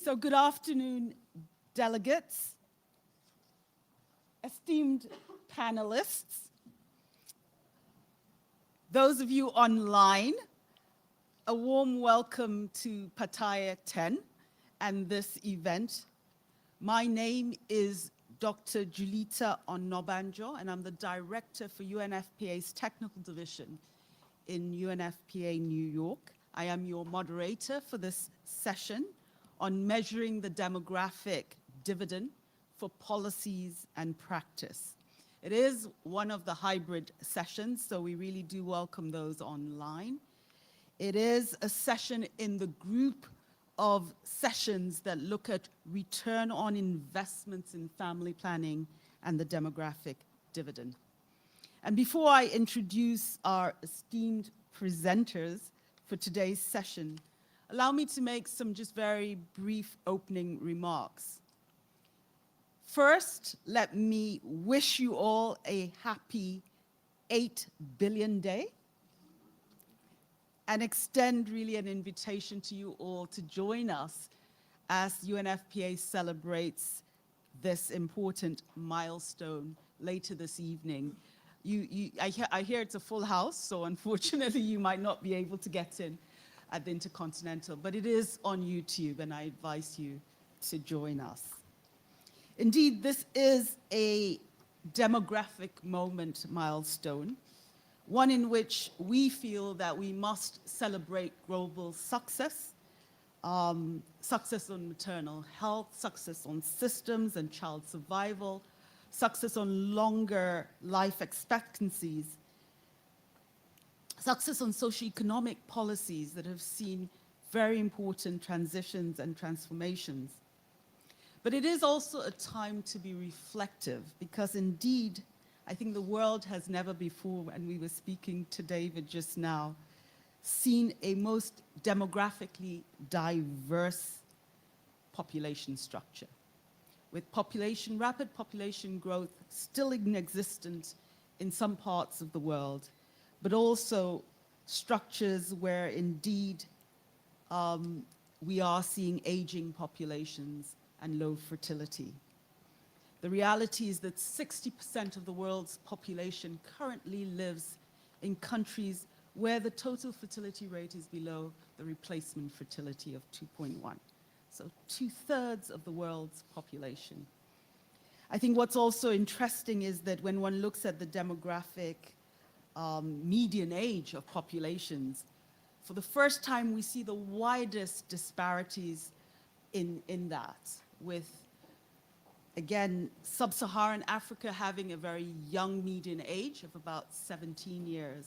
So good afternoon, delegates, esteemed panelists, those of you online, a warm welcome to Pattaya 10 and this event. My name is Dr. Julita Onobanjo, and I'm the Director for UNFPA's Technical Division in UNFPA New York. I am your moderator for this session on measuring the demographic dividend for policies and practice. It is one of the hybrid sessions, so we really do welcome those online. It is a session in the group of sessions that look at return on investments in family planning and the demographic dividend. And before I introduce our esteemed presenters for today's session, allow me to make some just very brief opening remarks. First, let me wish you all a happy 8 billion day and extend really an invitation to you all to join us as UNFPA celebrates this important milestone later this evening. I hear it's a full house, so unfortunately you might not be able to get in at the Intercontinental, but it is on YouTube, and I advise you to join us. Indeed, this is a demographic moment milestone, one in which we feel that we must celebrate global success, success on maternal health, success on systems and child survival, success on longer life expectancies, success on socioeconomic policies that have seen very important transitions and transformations. But it is also a time to be reflective, because indeed, I think the world has never before, and we were speaking to David just now, seen a most demographically diverse population structure, with rapid population growth still inexistent in some parts of the world, but also structures where indeed we are seeing aging populations and low fertility. The reality is that 60% of the world's population currently lives in countries where the total fertility rate is below the replacement fertility of 2.1. So 2/3 of the world's population. I think what's also interesting is that when one looks at the demographic median age of populations, for the first time we see the widest disparities in that, with, again, sub-Saharan Africa having a very young median age of about 17 years,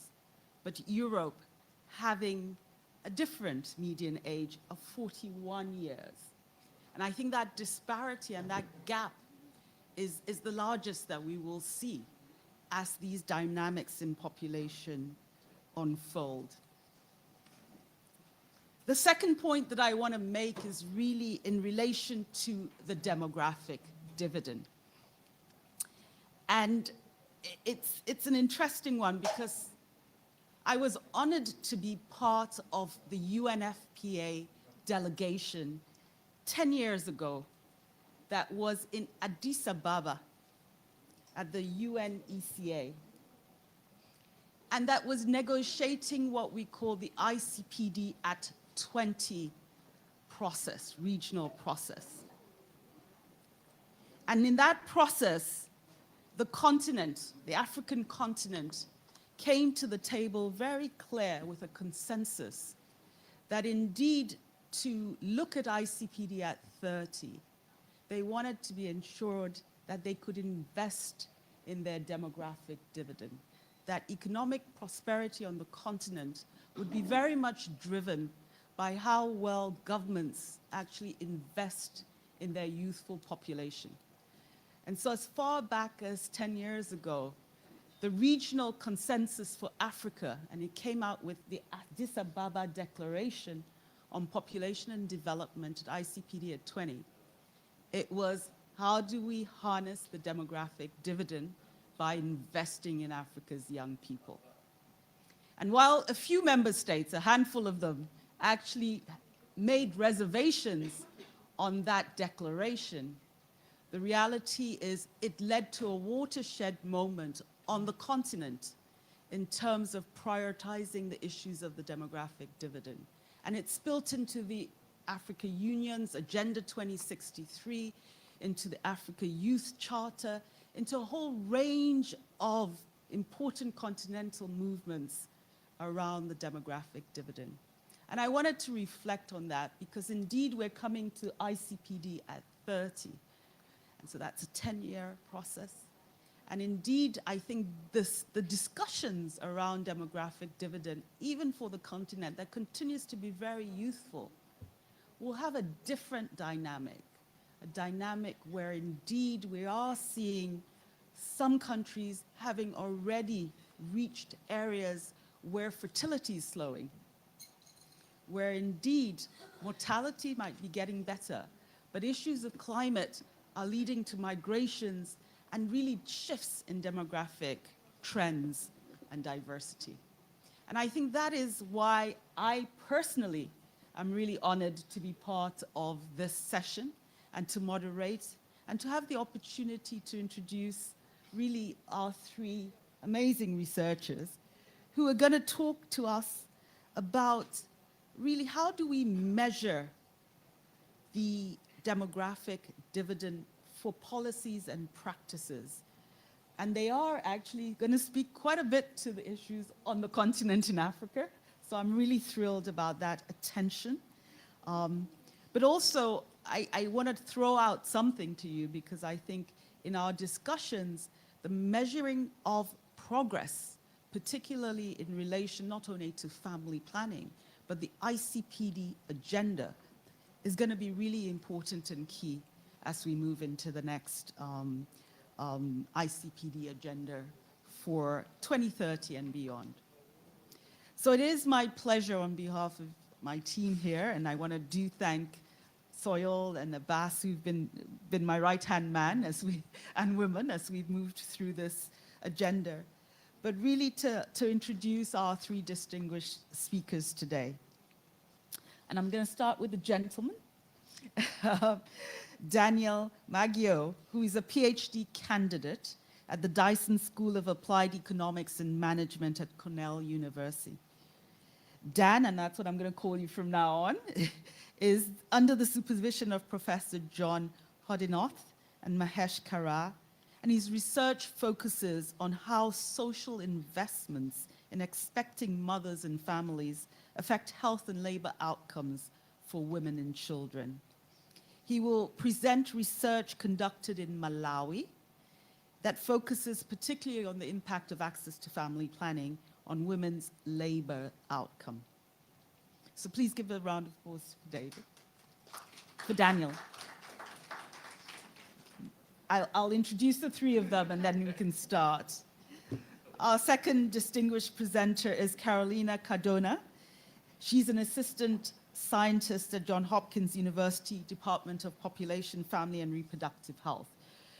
but Europe having a different median age of 41 years. And I think that disparity and that gap is the largest that we will see as these dynamics in population unfold. The second point that I want to make is really in relation to the demographic dividend. And it's an interesting one, because I was honored to be part of the UNFPA delegation 10 years ago that was in Addis Ababa at the UNECA, and that was negotiating what we call the ICPD at 20 process, regional process. And in that process, the continent, the African continent, came to the table very clear with a consensus that indeed to look at ICPD at 30, they wanted to be ensured that they could invest in their demographic dividend, that economic prosperity on the continent would be very much driven by how well governments actually invest in their youthful population. And so as far back as 10 years ago, the regional consensus for Africa, and it came out with the Addis Ababa Declaration on Population and Development at ICPD at 20, it was, how do we harness the demographic dividend by investing in Africa's young people? And while a few member states, a handful of them, actually made reservations on that declaration, the reality is it led to a watershed moment on the continent in terms of prioritizing the issues of the demographic dividend. And it spilt into the Africa Union's Agenda 2063, into the Africa Youth Charter, into a whole range of important continental movements around the demographic dividend. And I wanted to reflect on that because indeed we're coming to ICPD at 30. And so that's a 10-year process. And indeed, I think the discussions around demographic dividend, even for the continent that continues to be very youthful, will have a different dynamic, a dynamic where indeed we are seeing some countries having already reached areas where fertility is slowing, where indeed mortality might be getting better, but issues of climate are leading to migrations and really shifts in demographic trends and diversity. And I think that is why I personally am really honored to be part of this session and to moderate and to have the opportunity to introduce really our three amazing researchers who are going to talk to us about really how do we measure the demographic dividend for policies and practices. And they are actually going to speak quite a bit to the issues on the continent in Africa. So I'm really thrilled about that attention. But also, I want to throw out something to you because I think in our discussions, the measuring of progress, particularly in relation not only to family planning, but the ICPD agenda is going to be really important and key as we move into the next ICPD agenda for 2030 and beyond. So it is my pleasure on behalf of my team here, and I want to thank Soil and Abbas, who've been my right-hand man and women as we've moved through this agenda, but really to introduce our three distinguished speakers today. And I'm going to start with the gentleman. Daniel Maggio, who is a PhD candidate at the Dyson School of Applied Economics and Management at Cornell University. Dan, and that's what I'm going to call you from now on, is under the supervision of Professor John Hodinoth and Mahesh Kara, and his research focuses on how social investments in expecting mothers and families affect health and labor outcomes for women and children. He will present research conducted in Malawi that focuses particularly on the impact of access to family planning on women's labor outcome. So please give a round of applause for David, for Daniel. I'll introduce the three of them and then we can start. Our second distinguished presenter is Carolina Cardona. She's an assistant scientist at Johns Hopkins University Department of Population, Family and Reproductive Health.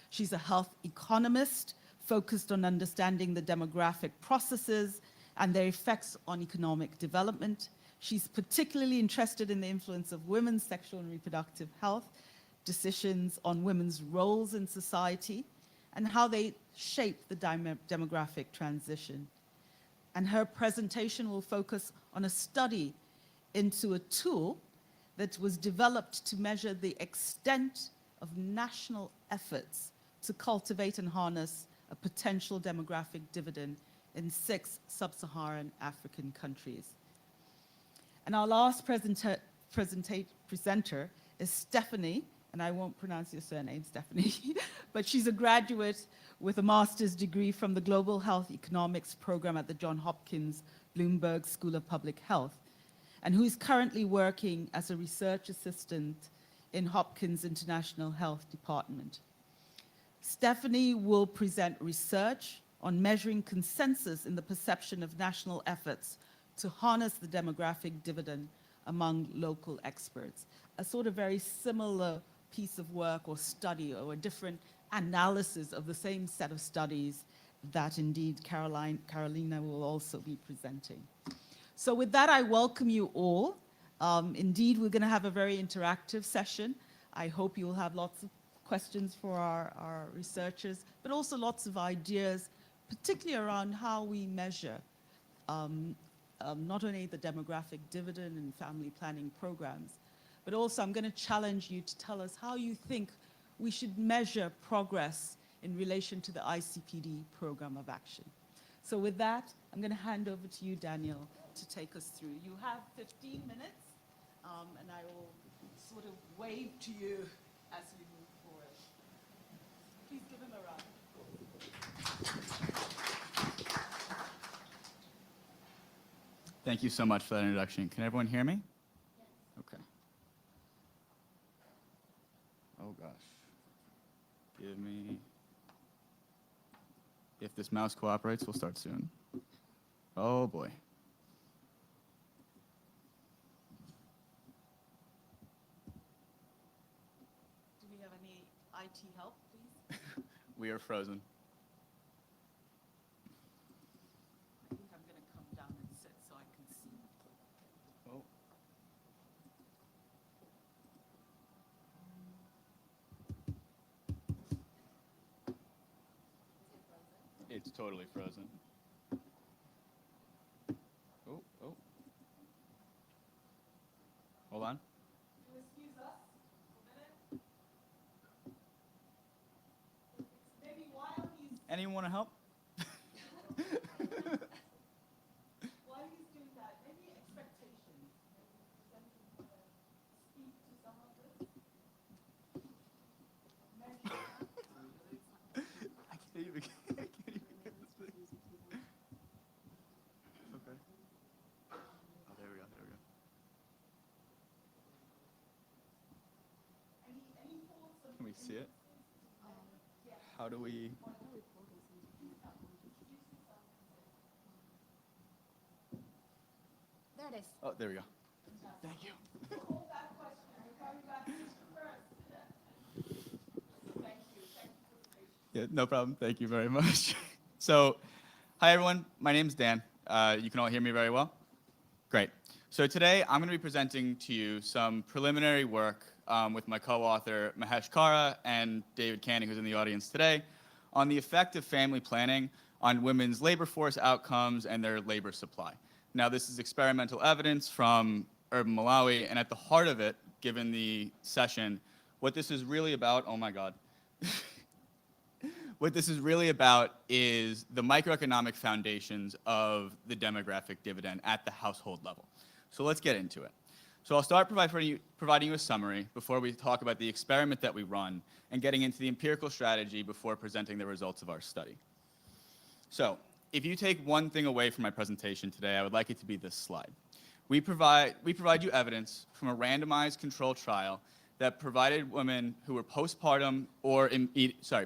She's a health economist focused on understanding the demographic processes and their effects on economic development. She's particularly interested in the influence of women's sexual and reproductive health, decisions on women's roles in society, and how they shape the demographic transition. And her presentation will focus on a study into a tool that was developed to measure the extent of national efforts to cultivate and harness a potential demographic dividend in 6 sub-Saharan African countries. And our last presenter is Stephanie, and I won't pronounce your surname, Stephanie, but she's a graduate with a master's degree from the Global Health Economics program at the Johns Hopkins Bloomberg School of Public Health, and who is currently working as a research assistant in Hopkins International Health Department. Stephanie will present research on measuring consensus in the perception of national efforts to harness the demographic dividend among local experts. A sort of very similar piece of work or study or a different analysis of the same set of studies that indeed Carolina will also be presenting. So with that, I welcome you all. Indeed, we're going to have a very interactive session. I hope you'll have lots of questions for our researchers, but also lots of ideas, particularly around how we measure not only the demographic dividend and family planning programs, but also I'm going to challenge you to tell us how you think we should measure progress in relation to the ICPD program of action. So with that, I'm going to hand over to you, Daniel, to take us through. You have 15 minutes, and I will sort of wave to you as we move forward. Please give him a round. Thank you so much for that introduction. Can everyone hear me? Yes. Okay. Oh gosh. Give me... If this mouse cooperates, we'll start soon. Oh boy. Do we have any IT help, please? We are frozen. I think I'm going to come down and sit so I can see. Oh. It's totally frozen. Oh, oh. Hold on. Can you excuse us a minute? Maybe while he's... Anyone want to help? While he's doing that, maybe expectations. Maybe something to speak to some of this. I can't even get this thing. Okay. Oh, there we go, there we go. Any thoughts on... Can we see it? How do we... There it is. Oh, there we go. Thank you. Hold that question. We're coming back to you first. Thank you. Thank you for the patience. Yeah, no problem. Thank you very much. So, hi everyone. My name's Dan. You can all hear me very well? Great. So today I'm going to be presenting to you some preliminary work with my co-author Mahesh Kara and David Canning, who's in the audience today, on the effect of family planning on women's labor force outcomes and their labor supply. Now, this is experimental evidence from urban Malawi, and at the heart of it, given the session, what this is really about, oh my God. What this is really about is the microeconomic foundations of the demographic dividend at the household level. So let's get into it. So I'll start providing you a summary before we talk about the experiment that we run and getting into the empirical strategy before presenting the results of our study. So if you take one thing away from my presentation today, I would like it to be this slide. We provide you evidence from a randomized controlled trial that provided women who were postpartum or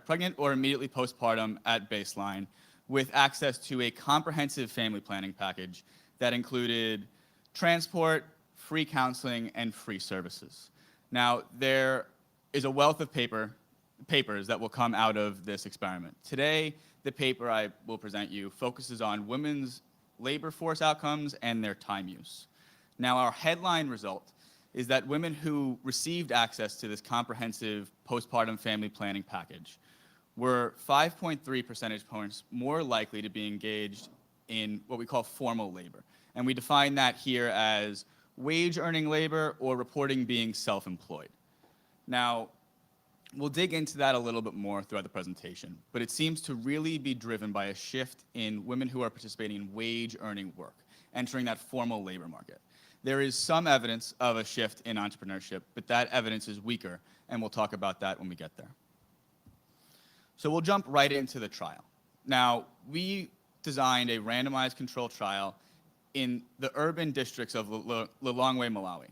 pregnant or immediately postpartum at baseline with access to a comprehensive family planning package that included transport, free counseling, and free services. Now, there is a wealth of papers that will come out of this experiment. Today, the paper I will present you focuses on women's labor force outcomes and their time use. Now, our headline result is that women who received access to this comprehensive postpartum family planning package were 5.3 percentage points more likely to be engaged in what we call formal labor. And we define that here as wage-earning labor or reporting being self-employed. Now, we'll dig into that a little bit more throughout the presentation, but it seems to really be driven by a shift in women who are participating in wage-earning work, entering that formal labor market. There is some evidence of a shift in entrepreneurship, but that evidence is weaker, and we'll talk about that when we get there. So we'll jump right into the trial. Now, we designed a randomized controlled trial in the urban districts of Lilongwe, Malawi.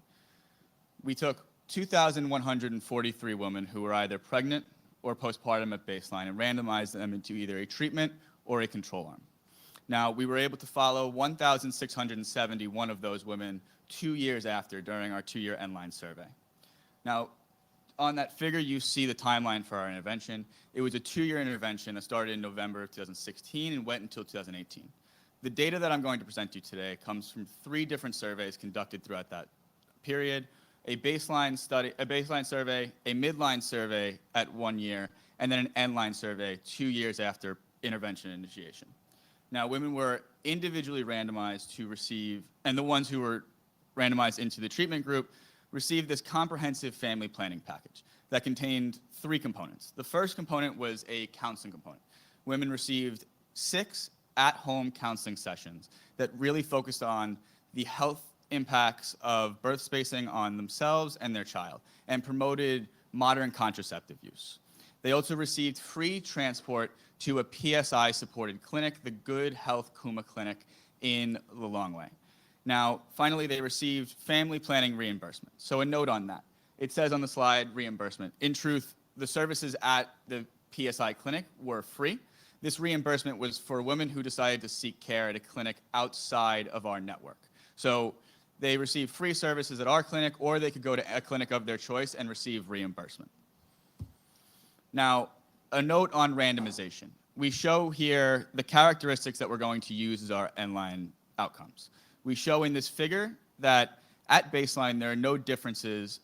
We took 2,143 women who were either pregnant or postpartum at baseline and randomized them into either a treatment or a control arm. Now, we were able to follow 1,671 of those women 2 years after during our 2-year end-line survey. Now, on that figure, you see the timeline for our intervention. It was a 2-year intervention that started in November of 2016 and went until 2018. The data that I'm going to present to you today comes from 3 different surveys conducted throughout that period, a baseline survey, a midline survey at 1 year, and then an end-line survey 2 years after intervention initiation. Now, women were individually randomized to receive, and the ones who were randomized into the treatment group received this comprehensive family planning package that contained 3 components. The first component was a counseling component. Women received 6 at-home counseling sessions that really focused on the health impacts of birth spacing on themselves and their child, and promoted modern contraceptive use. They also received free transport to a PSI-supported clinic, the Good Health Kuma Clinic in the Lilongwe. Now, finally, they received family planning reimbursement. So a note on that. It says on the slide, reimbursement. In truth, the services at the PSI clinic were free. This reimbursement was for women who decided to seek care at a clinic outside of our network. So they received free services at our clinic, or they could go to a clinic of their choice and receive reimbursement. Now, a note on randomization. We show here the characteristics that we're going to use as our end-line outcomes. We show in this figure that at baseline, there are no differences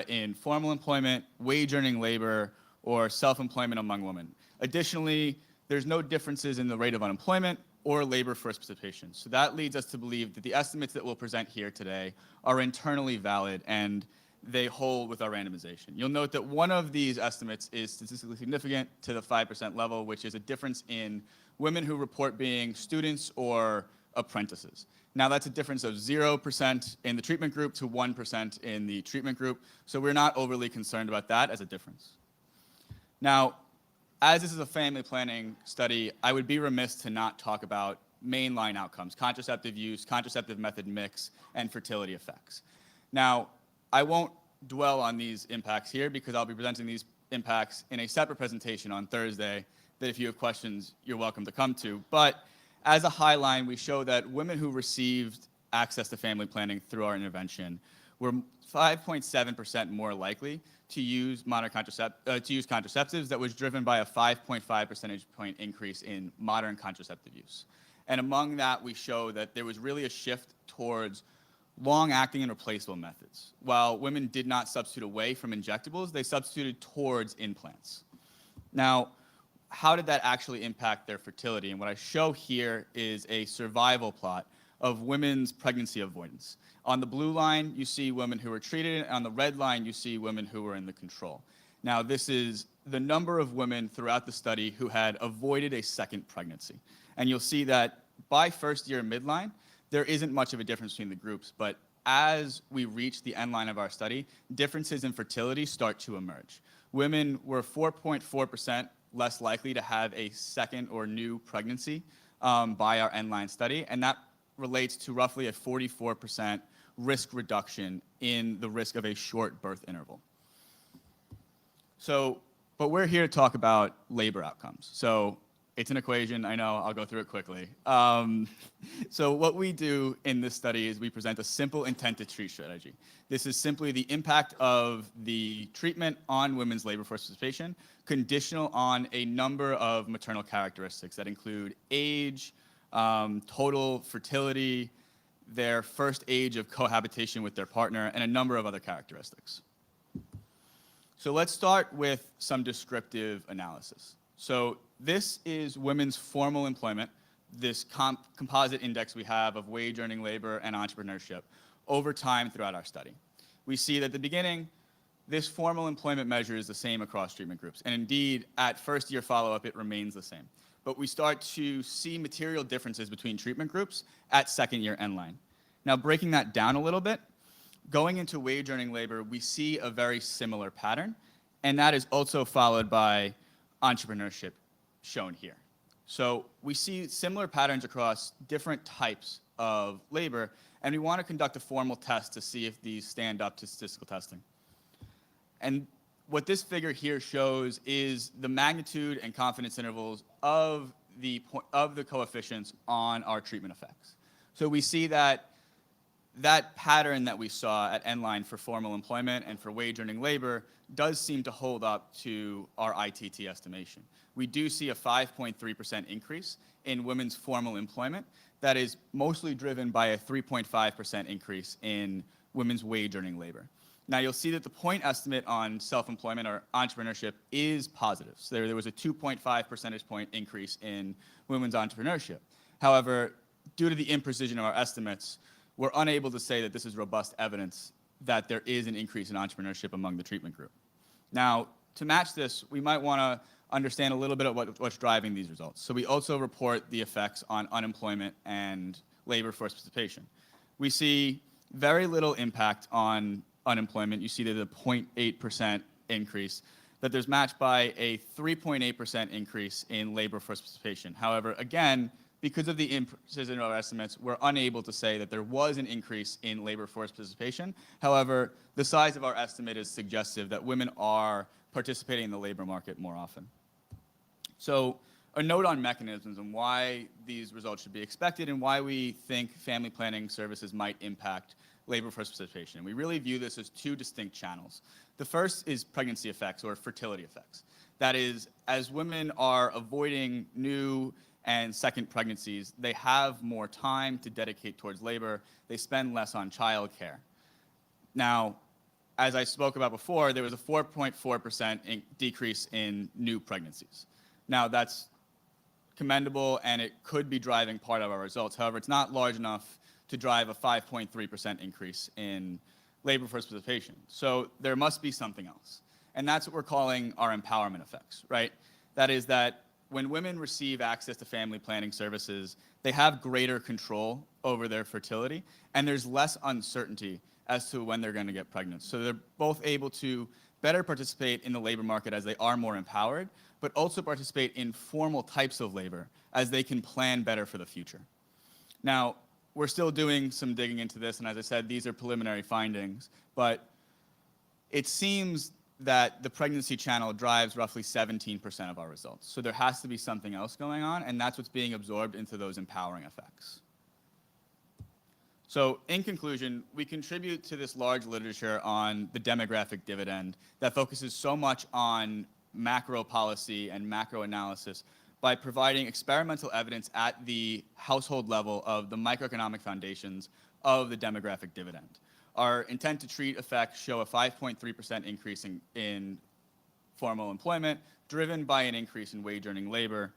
in formal employment, wage-earning labor, or self-employment among women. Additionally, there's no differences in the rate of unemployment or labor force participation. So that leads us to believe that the estimates that we'll present here today are internally valid and they hold with our randomization. You'll note that one of these estimates is statistically significant to the 5% level, which is a difference in women who report being students or apprentices. Now that's a difference of 0% in the treatment group to 1% in the treatment group, so we're not overly concerned about that as a difference. Now, as this is a family planning study, I would be remiss to not talk about mainline outcomes: contraceptive use, contraceptive method mix, and fertility effects. Now, I won't dwell on these impacts here because I'll be presenting these impacts in a separate presentation on Thursday that if you have questions, you're welcome to come to. But as a high line, we show that women who received access to family planning through our intervention were 5.7% more likely to use contraceptives. That was driven by a 5.5 percentage point increase in modern contraceptive use. And among that, we show that there was really a shift towards long-acting and replaceable methods. While women did not substitute away from injectables, they substituted towards implants. Now, how did that actually impact their fertility? And what I show here is a survival plot of women's pregnancy avoidance. On the blue line, you see women who were treated, and on the red line, you see women who were in the control. Now, this is the number of women throughout the study who had avoided a second pregnancy. And you'll see that by first year midline, there isn't much of a difference between the groups, but as we reach the end line of our study, differences in fertility start to emerge. Women were 4.4% less likely to have a second or new pregnancy by our end line study, and that relates to roughly a 44% risk reduction in the risk of a short birth interval. But we're here to talk about labor outcomes. So it's an equation, I know, I'll go through it quickly. So what we do in this study is we present a simple intent to treat strategy. This is simply the impact of the treatment on women's labor force participation, conditional on a number of maternal characteristics that include age, total fertility, their first age of cohabitation with their partner, and a number of other characteristics. So let's start with some descriptive analysis. So this is women's formal employment, this composite index we have of wage earning labor and entrepreneurship over time throughout our study. We see that at the beginning, this formal employment measure is the same across treatment groups. And indeed, at first year follow-up, it remains the same. But we start to see material differences between treatment groups at second year end line. Now, breaking that down a little bit, going into wage earning labor, we see a very similar pattern, and that is also followed by entrepreneurship shown here. So we see similar patterns across different types of labor, and we want to conduct a formal test to see if these stand up to statistical testing. And what this figure here shows is the magnitude and confidence intervals of the coefficients on our treatment effects. So we see that pattern that we saw at end line for formal employment and for wage earning labor does seem to hold up to our ITT estimation. We do see a 5.3% increase in women's formal employment that is mostly driven by a 3.5% increase in women's wage earning labor. Now, you'll see that the point estimate on self-employment or entrepreneurship is positive. So there was a 2.5 percentage point increase in women's entrepreneurship. However, due to the imprecision of our estimates, we're unable to say that this is robust evidence that there is an increase in entrepreneurship among the treatment group. Now, to match this, we might want to understand a little bit of what's driving these results. So we also report the effects on unemployment and labor force participation. We see very little impact on unemployment. You see that a 0.8% increase, that there's matched by a 3.8% increase in labor force participation. However, again, because of the imprecision of our estimates, we're unable to say that there was an increase in labor force participation. However, the size of our estimate is suggestive that women are participating in the labor market more often. So a note on mechanisms and why these results should be expected and why we think family planning services might impact labor force participation. We really view this as two distinct channels. The first is pregnancy effects or fertility effects. That is, as women are avoiding new and second pregnancies, they have more time to dedicate towards labor. They spend less on childcare. Now, as I spoke about before, there was a 4.4% decrease in new pregnancies. Now, that's commendable, and it could be driving part of our results. However, it's not large enough to drive a 5.3% increase in labor force participation. So there must be something else. And that's what we're calling our empowerment effects, right? That is that when women receive access to family planning services, they have greater control over their fertility, and there's less uncertainty as to when they're going to get pregnant. So they're both able to better participate in the labor market as they are more empowered, but also participate in formal types of labor as they can plan better for the future. Now, we're still doing some digging into this, and as I said, these are preliminary findings, but it seems that the pregnancy channel drives roughly 17% of our results. So there has to be something else going on, and that's what's being absorbed into those empowering effects. So in conclusion, we contribute to this large literature on the demographic dividend that focuses so much on macro policy and macro analysis by providing experimental evidence at the household level of the microeconomic foundations of the demographic dividend. Our intent to treat effects show a 5.3% increase in formal employment, driven by an increase in wage-earning labor.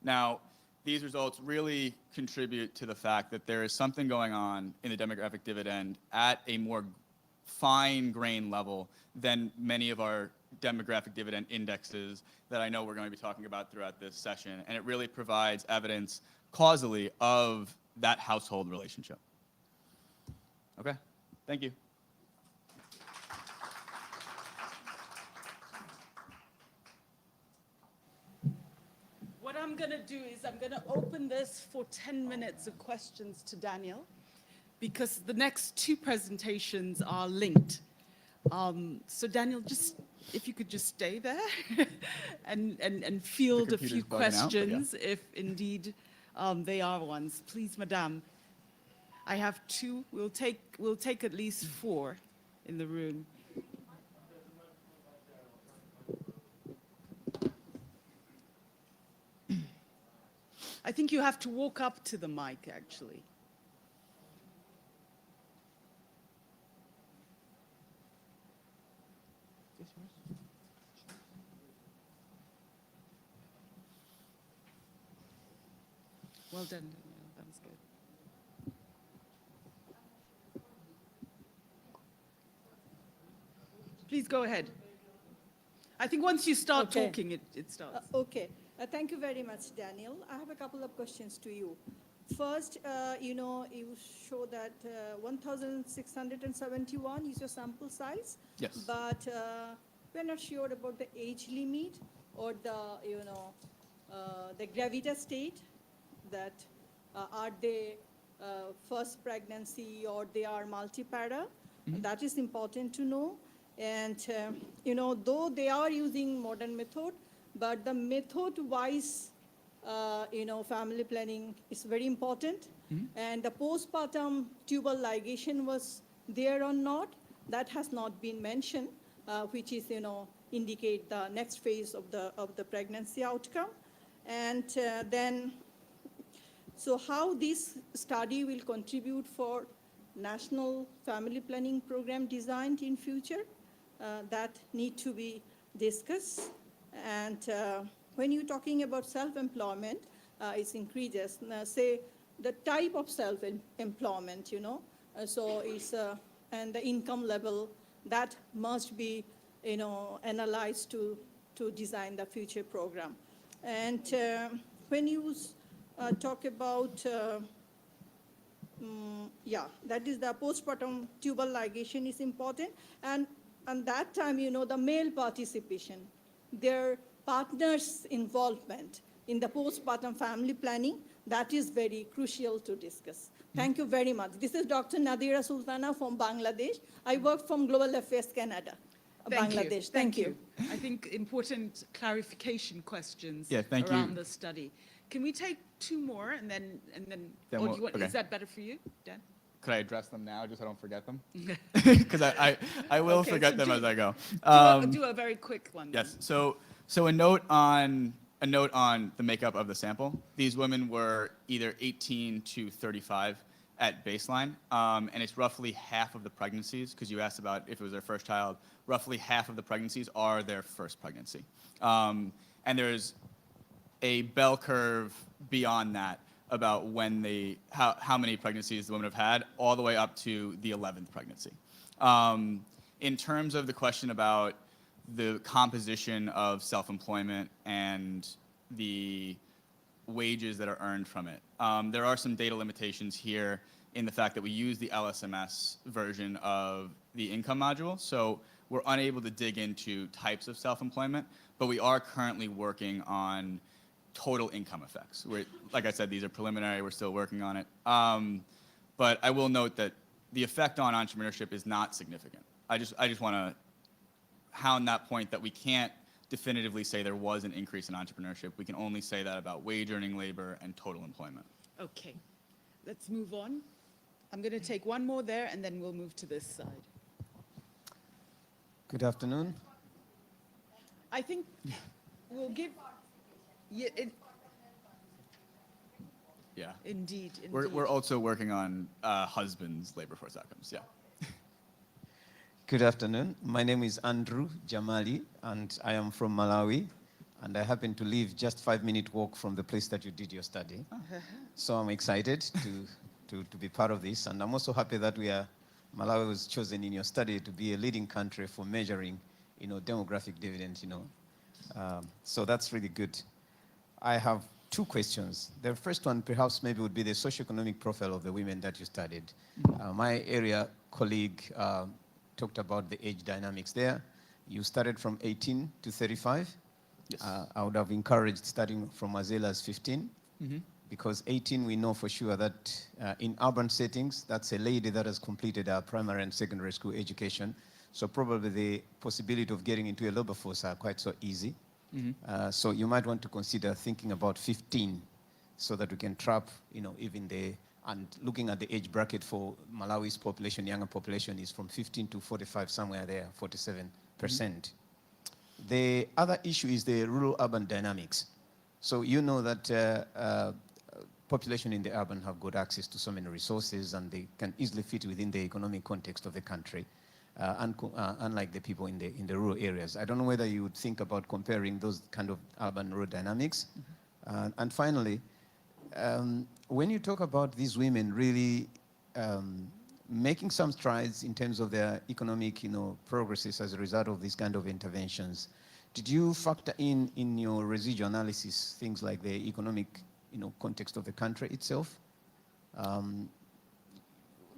Now, these results really contribute to the fact that there is something going on in the demographic dividend at a more fine-grained level than many of our demographic dividend indexes that I know we're going to be talking about throughout this session, and it really provides evidence causally of that household relationship. Okay, thank you. What I'm going to do is I'm going to open this for 10 minutes of questions to Daniel, because the next two presentations are linked. So Daniel, just if you could just stay there and field a few questions, if indeed they are ones. Please, Madame. I have two. We'll take at least 4 in the room. I think you have to walk up to the mic, actually. Well done. That was good. Please go ahead. I think once you start talking, it starts. Okay. Thank you very much, Daniel. I have a couple of questions to you. First, you show that 1,671 is your sample size. Yes. But we're not sure about the age limit or the gravitas state, that are they first pregnancy or they are multipara. Mm-hmm. That is important to know. And, though they are using modern method, but the method-wise, family planning is very important. Mm-hmm. And the postpartum tubal ligation was there or not, that has not been mentioned, which is, indicate the next phase of the pregnancy outcome. And so how this study will contribute for national family planning program designed in future that need to be discussed. And when you're talking about self-employment, it increases. Say the type of self-employment, so it's and the income level that must be, analyzed to design the future program. And when you talk about that is the postpartum tubal ligation is important. And that time, the male participation, their partners' involvement in the postpartum family planning, that is very crucial to discuss. Thank you very much. This is Dr. Nadira Sultana from Bangladesh. I work from Global Affairs Canada, Bangladesh. Thank you. I think important clarification questions thank around you. the study. Can we take two more and then Then or we'll- do you want, okay. is that better for you, Dan? Could I address them now, just so I don't forget them? Because I will Okay, forget so them do- as I go. Do a very quick one. Yes. So a note on the makeup of the sample. These women were either 18 to 35 at baseline, and it's roughly half of the pregnancies, because you asked about if it was their first child. Roughly half of the pregnancies are their first pregnancy, and there's a bell curve beyond that about how many pregnancies the women have had, all the way up to the 11th pregnancy. In terms of the question about the composition of self-employment and the wages that are earned from it, there are some data limitations here in the fact that we use the LSMS version of the income module. So we're unable to dig into types of self-employment, but we are currently working on total income effects. Like I said, these are preliminary, we're still working on it. But I will note that the effect on entrepreneurship is not significant. I just want to hound that point that we can't definitively say there was an increase in entrepreneurship. We can only say that about wage earning labor and total employment. Okay, let's move on. I'm going to take one more there and then we'll move to this side. Good afternoon. I think we'll give, Yeah. indeed. We're also working on husbands' labor force outcomes. Yeah. Good afternoon. My name is Andrew Jamali, and I am from Malawi. And I happen to live just 5-minute walk from the place that you did your study. So I'm excited to be part of this. And I'm also happy that Malawi was chosen in your study to be a leading country for measuring, demographic dividend, So that's really good. I have two questions. The first one perhaps maybe would be the socioeconomic profile of the women that you studied. My area colleague talked about the age dynamics there. You started from 18 to 35. Yes. I would have encouraged starting from as early as 15, because 18 we know for sure that in urban settings, that's a lady that has completed her primary and secondary school education. So probably the possibility of getting into a labor force are quite so easy. So you might want to consider thinking about 15 so that we can trap, and looking at the age bracket for Malawi's population, younger population is from 15 to 45, somewhere there, 47%. The other issue is the rural-urban dynamics. So you know that population in the urban have good access to so many resources and they can easily fit within the economic context of the country, unlike the people in the rural areas. I don't know whether you would think about comparing those kind of urban-rural dynamics. And finally, when you talk about these women really making some strides in terms of their economic, progresses as a result of these kind of interventions, did you factor in your residual analysis things like the economic, context of the country itself?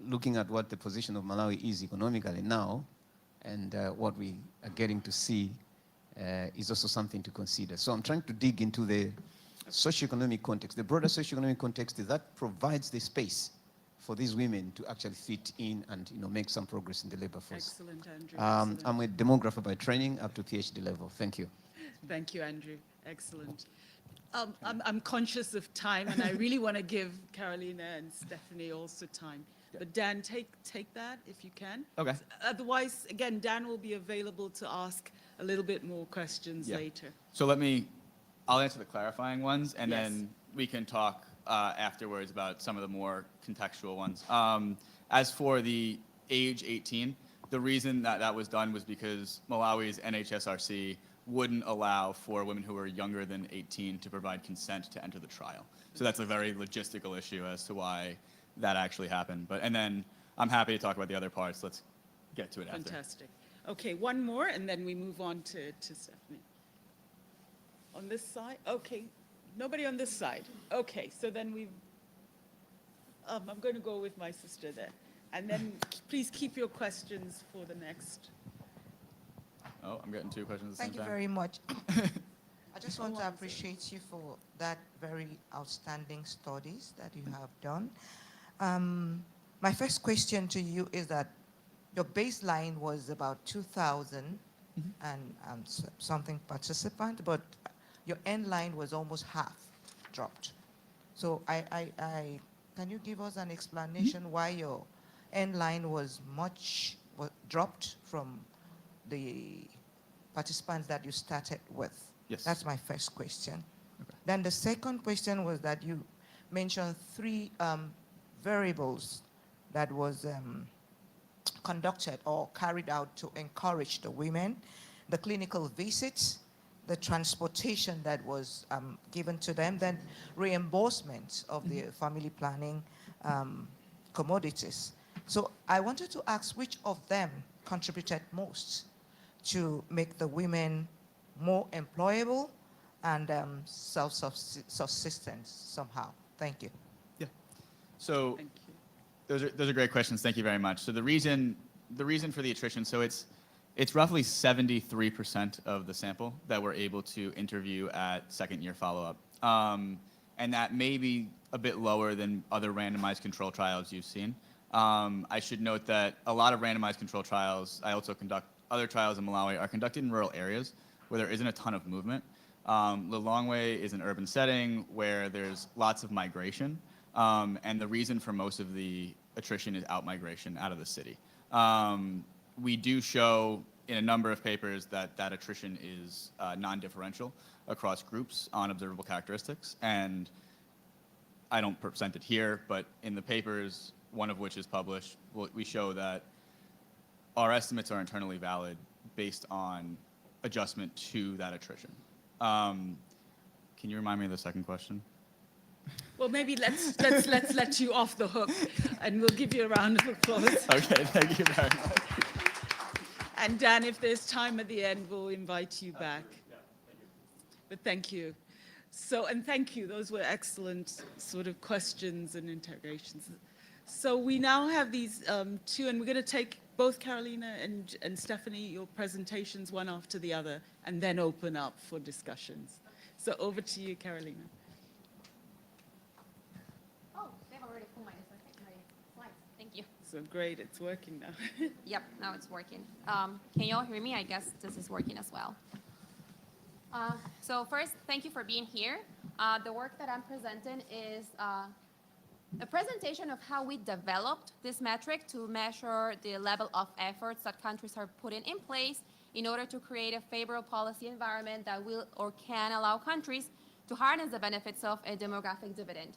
Looking at what the position of Malawi is economically now, and what we are getting to see is also something to consider. So I'm trying to dig into the socioeconomic context, the broader socioeconomic context that provides the space for these women to actually fit in and make some progress in the labor force. Excellent, Andrew. I'm a demographer by training up to PhD level. Thank you. Thank you, Andrew. Excellent. I'm conscious of time, and I really want to give Carolina and Stephanie also time. But Dan, take that if you can. Okay. Otherwise, again, Dan will be available to ask a little bit more questions later. So I'll answer the clarifying ones, and Yes. then we can talk afterwards about some of the more contextual ones. As for the age 18, the reason that that was done was because Malawi's NHSRC wouldn't allow for women who were younger than 18 to provide consent to enter the trial. So that's a very logistical issue as to why that actually happened. And then I'm happy to talk about the other parts. Let's get to it after. Fantastic. Okay, one more, and then we move on to Stephanie. On this side? Okay, nobody on this side. Okay, so then I'm going to go with my sister there. And then please keep your questions for the next. Oh, I'm getting two questions at the Thank same you time. very much. I just want to appreciate you for that very outstanding studies that you have done. My first question to you is that your baseline was about 2,000 and something participant, but your end line was almost half dropped. So can you give us an explanation why your end line was dropped from the participants that you started with? Yes. That's my first question. Okay. Then the second question was that you mentioned three variables that was conducted or carried out to encourage the women: the clinical visits, the transportation that was given to them, then reimbursement of the family planning commodities. So I wanted to ask which of them contributed most to make the women more employable and self-subsistent somehow. Thank you. Yeah. So Thank you. those are great questions. Thank you very much. So the reason for the attrition, so it's roughly 73% of the sample that we're able to interview at second-year follow-up. And that may be a bit lower than other randomized control trials you've seen. I should note that a lot of randomized control trials, I also conduct other trials in Malawi, are conducted in rural areas where there isn't a ton of movement. Lilongwe is an urban setting where there's lots of migration, and the reason for most of the attrition is out-migration out of the city. We do show in a number of papers that that attrition is non-differential across groups on observable characteristics, and I don't present it here, but in the papers, one of which is published, we show that our estimates are internally valid based on adjustment to that attrition. Can you remind me of the second question? Well, maybe let's let you off the hook, and we'll give you a round of applause. Okay, thank you very much. And Dan, if there's time at the end, we'll invite you back. Yeah, thank you. But thank you. So, and thank you. Those were excellent sort of questions and interrogations. So we now have these two, and we're going to take both Carolina and Stephanie, your presentations one after the other, and then open up for discussions. So over to you, Carolina. Oh, they've already pulled my slides. Thank you. So great, it's working now. Yep, now it's working. Can you all hear me? I guess this is working as well. So first, thank you for being here. The work that I'm presenting is a presentation of how we developed this metric to measure the level of efforts that countries are putting in place in order to create a favorable policy environment that will or can allow countries to harness the benefits of a demographic dividend.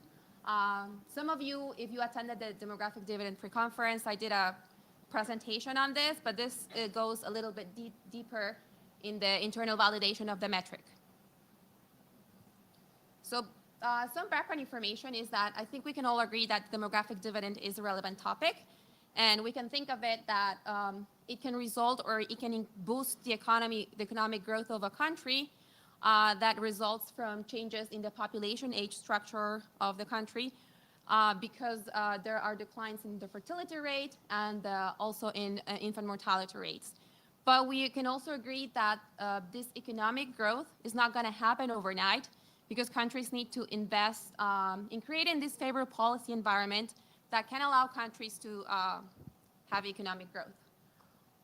Some of you, if you attended the demographic dividend pre-conference, I did a presentation on this, but this goes a little bit deeper in the internal validation of the metric. So some background information is that I think we can all agree that demographic dividend is a relevant topic, and we can think of it that it can result or it can boost the economic growth of a country that results from changes in the population age structure of the country because there are declines in the fertility rate and also in infant mortality rates. But we can also agree that this economic growth is not going to happen overnight because countries need to invest in creating this favorable policy environment that can allow countries to have economic growth.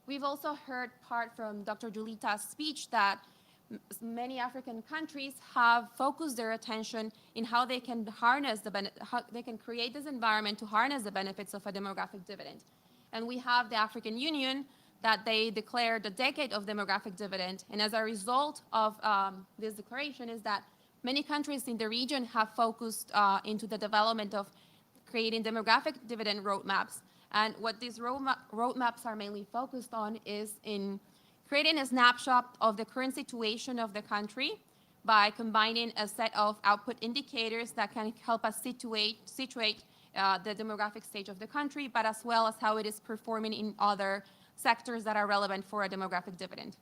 We've also heard part from Dr. Julita's speech that many African countries have focused their attention in how they can harness how they can create this environment to harness the benefits of a demographic dividend. And we have the African Union that they declared a decade of demographic dividend. And as a result of this declaration is that many countries in the region have focused into the development of creating demographic dividend roadmaps And what these roadmaps are mainly focused on is in creating a snapshot of the current situation of the country by combining a set of output indicators that can help us situate the demographic stage of the country, but as well as how it is performing in other sectors that are relevant for a demographic dividend.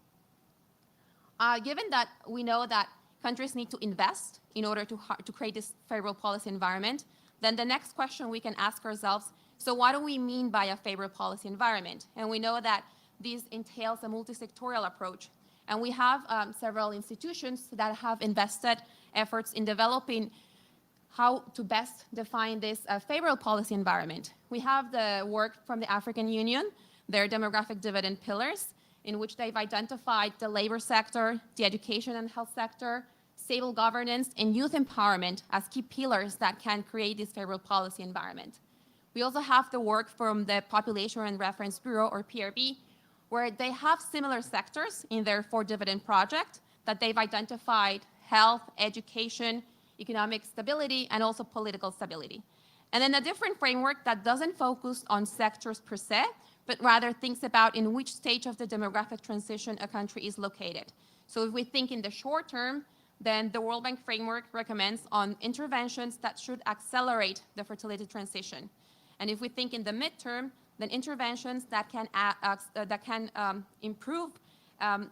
Given that we know that countries need to invest in order to create this favorable policy environment, then the next question we can ask ourselves, so what do we mean by a favorable policy environment? And we know that this entails a multi-sectorial approach. And we have several institutions that have invested efforts in developing how to best define this favorable policy environment. We have the work from the African Union, their demographic dividend pillars, in which they've identified the labor sector, the education and health sector, stable governance, and youth empowerment as key pillars that can create this favorable policy environment. We also have the work from the Population and Reference Bureau, or PRB, where they have similar sectors in their 4-dividend project that they've identified: health, education, economic stability, and also political stability. And then a different framework that doesn't focus on sectors per se, but rather thinks about in which stage of the demographic transition a country is located. So if we think in the short term, then the World Bank framework recommends on interventions that should accelerate the fertility transition. And if we think in the midterm, then interventions that can improve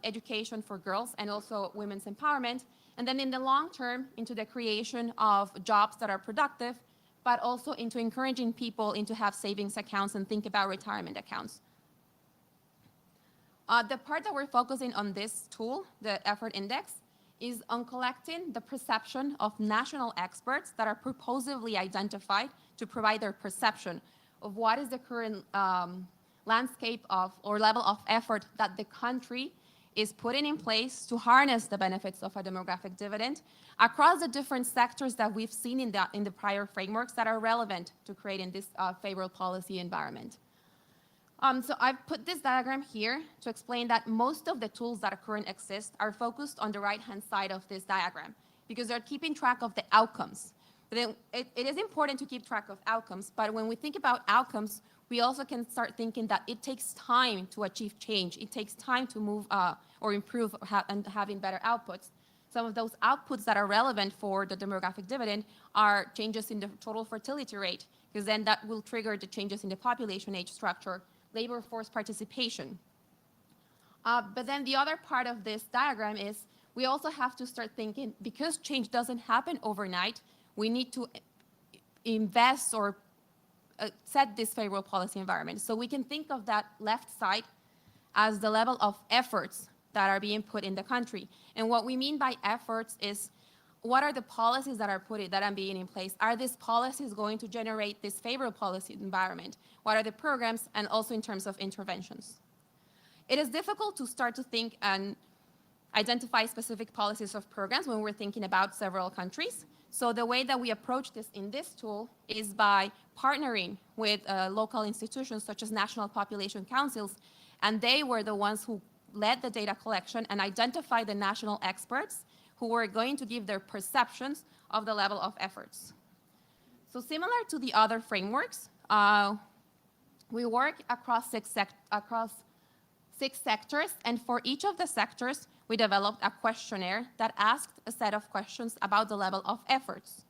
education for girls and also women's empowerment. And then in the long term, into the creation of jobs that are productive, but also into encouraging people to have savings accounts and think about retirement accounts. The part that we're focusing on this tool, the effort index, is on collecting the perception of national experts that are purposively identified to provide their perception of what is the current landscape of or level of effort that the country is putting in place to harness the benefits of a demographic dividend across the different sectors that we've seen in the prior frameworks that are relevant to creating this favorable policy environment. So I've put this diagram here to explain that most of the tools that currently exist are focused on the right-hand side of this diagram because they're keeping track of the outcomes. But then it is important to keep track of outcomes, but when we think about outcomes, we also can start thinking that it takes time to achieve change. It takes time to move or improve and having better outputs. Some of those outputs that are relevant for the demographic dividend are changes in the total fertility rate, because then that will trigger the changes in the population age structure, labor force participation. But then the other part of this diagram is we also have to start thinking, because change doesn't happen overnight, we need to invest or set this favorable policy environment. So we can think of that left side as the level of efforts that are being put in the country. And what we mean by efforts is, what are the policies that are being in place? Are these policies going to generate this favorable policy environment? What are the programs, and also in terms of interventions? It is difficult to start to think and identify specific policies of programs when we're thinking about several countries. So the way that we approach this in this tool is by partnering with local institutions such as national population councils, and they were the ones who led the data collection and identified the national experts who were going to give their perceptions of the level of efforts. So similar to the other frameworks, we work across six sectors, and for each of the sectors, we developed a questionnaire that asked a set of questions about the level of efforts.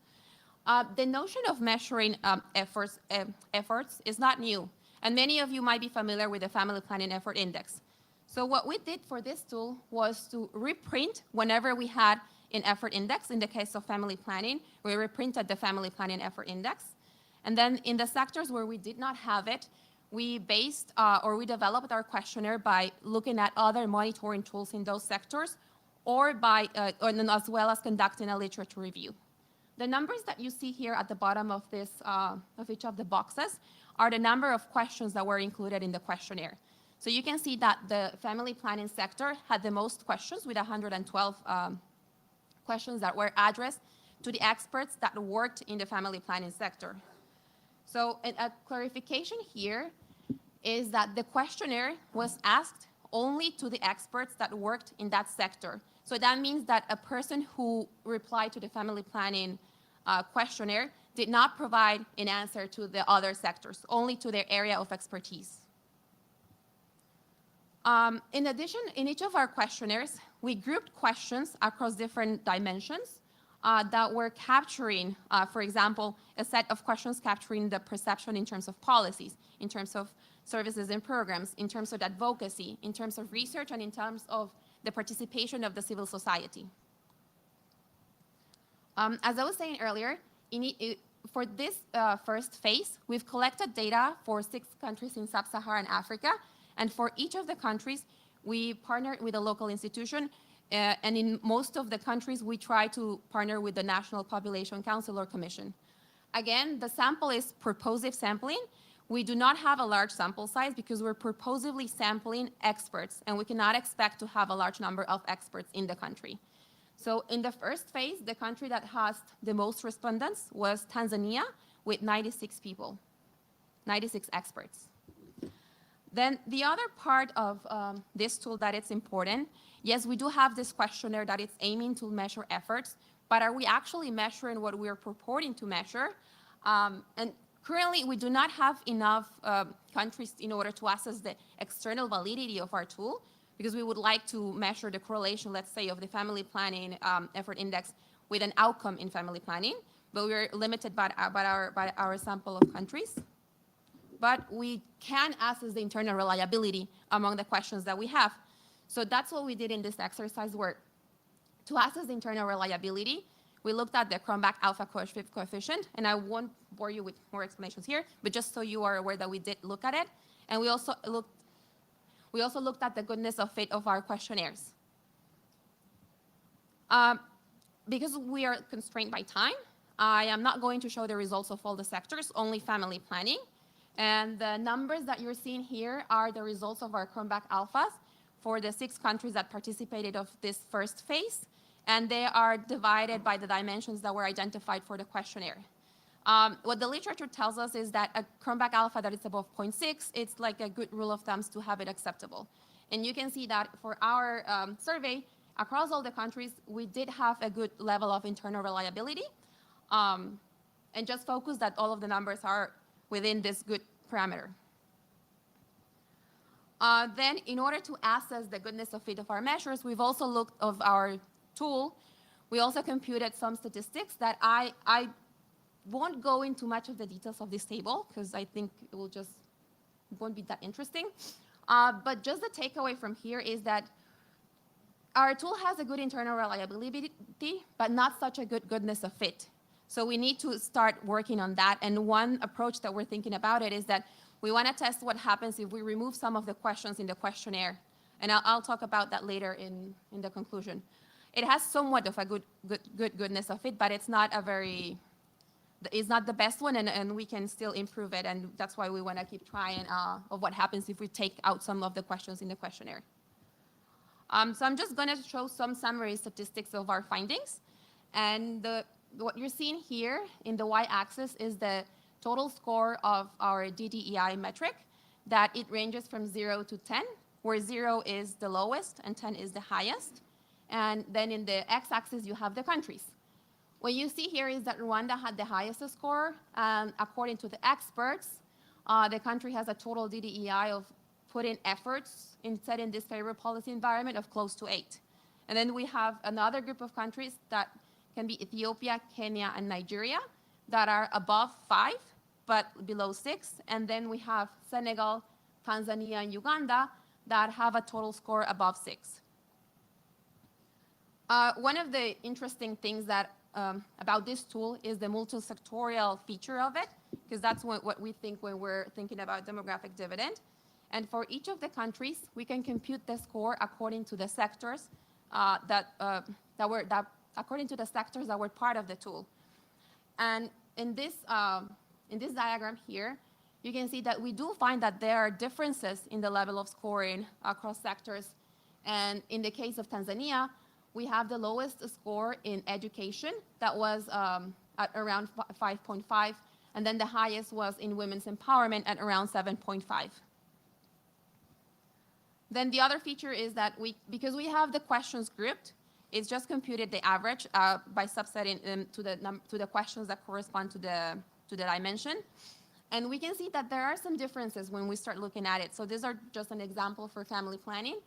The notion of measuring efforts is not new, and many of you might be familiar with the Family Planning Effort Index. So what we did for this tool was to reprint whenever we had an effort index. In the case of family planning, we reprinted the Family Planning Effort Index. And then in the sectors where we did not have it, we developed our questionnaire by looking at other monitoring tools in those sectors, or as well as conducting a literature review. The numbers that you see here at the bottom of each of the boxes are the number of questions that were included in the questionnaire. So you can see that the family planning sector had the most questions, with 112 questions that were addressed to the experts that worked in the family planning sector. So a clarification here is that the questionnaire was asked only to the experts that worked in that sector. So that means that a person who replied to the family planning questionnaire did not provide an answer to the other sectors, only to their area of expertise. In addition, in each of our questionnaires, we grouped questions across different dimensions that were capturing, for example, a set of questions capturing the perception in terms of policies, in terms of services and programs, in terms of advocacy, in terms of research, and in terms of the participation of the civil society. As I was saying earlier, for this first phase, we've collected data for 6 countries in sub-Saharan Africa, and for each of the countries, we partnered with a local institution, and in most of the countries, we try to partner with the National Population Council or Commission. Again, the sample is purposive sampling. We do not have a large sample size because we're purposively sampling experts, and we cannot expect to have a large number of experts in the country. So in the first phase, the country that has the most respondents was Tanzania with 96 people, 96 experts. Then the other part of this tool that it's important, yes, we do have this questionnaire that it's aiming to measure efforts, but are we actually measuring what we're purporting to measure? And currently, we do not have enough countries in order to assess the external validity of our tool, because we would like to measure the correlation, let's say, of the family planning effort index with an outcome in family planning, but we're limited by our sample of countries. But we can assess the internal reliability among the questions that we have. So that's what we did in this exercise, where to assess the internal reliability, we looked at the Cronbach alpha coefficient, and I won't bore you with more explanations here, but just so you are aware that we did look at it. And we also looked at the goodness of fit of our questionnaires. Because we are constrained by time, I am not going to show the results of all the sectors, only family planning. And the numbers that you're seeing here are the results of our Cronbach alphas for the 6 countries that participated of this first phase. And they are divided by the dimensions that were identified for the questionnaire. What the literature tells us is that a Cronbach alpha that is above 0.6, it's like a good rule of thumb to have it acceptable. And you can see that for our survey, across all the countries, we did have a good level of internal reliability. And just focus that all of the numbers are within this good parameter. Then, in order to assess the goodness of fit of our measures, we've also looked of our tool. We also computed some statistics that I won't go into much of the details of this table because I think it won't be that interesting. But just the takeaway from here is that our tool has a good internal reliability, but not such a good goodness of fit. So we need to start working on that. And one approach that we're thinking about it is that we want to test what happens if we remove some of the questions in the questionnaire. And I'll talk about that later in the conclusion. It has somewhat of a goodness of fit, but it's not the best one, and we can still improve it. And that's why we want to keep trying of what happens if we take out some of the questions in the questionnaire. So I'm just going to show some summary statistics of our findings. And what you're seeing here in the y-axis is the total score of our DDEI metric, that it ranges from 0 to 10, where 0 is the lowest and 10 is the highest. And then in the x-axis, you have the countries. What you see here is that Rwanda had the highest score. And according to the experts, the country has a total DDEI of put in efforts in setting this favorable policy environment of close to 8. And then we have another group of countries that can be Ethiopia, Kenya, and Nigeria that are above 5, but below 6. And then we have Senegal, Tanzania, and Uganda that have a total score above 6. One of the interesting things that about this tool is the multi-sectorial feature of it, because that's what we think when we're thinking about demographic dividend. And for each of the countries, we can compute the score according to the sectors according to the sectors that were part of the tool. And in this diagram here, you can see that we do find that there are differences in the level of scoring across sectors. And in the case of Tanzania, we have the lowest score in education that was at around 5.5, and then the highest was in women's empowerment at around 7.5. Then the other feature is that because we have the questions grouped, It's just computed the average by subsetting to the questions that correspond to the dimension. And we can see that there are some differences when we start looking at it. So these are just an example for family planning.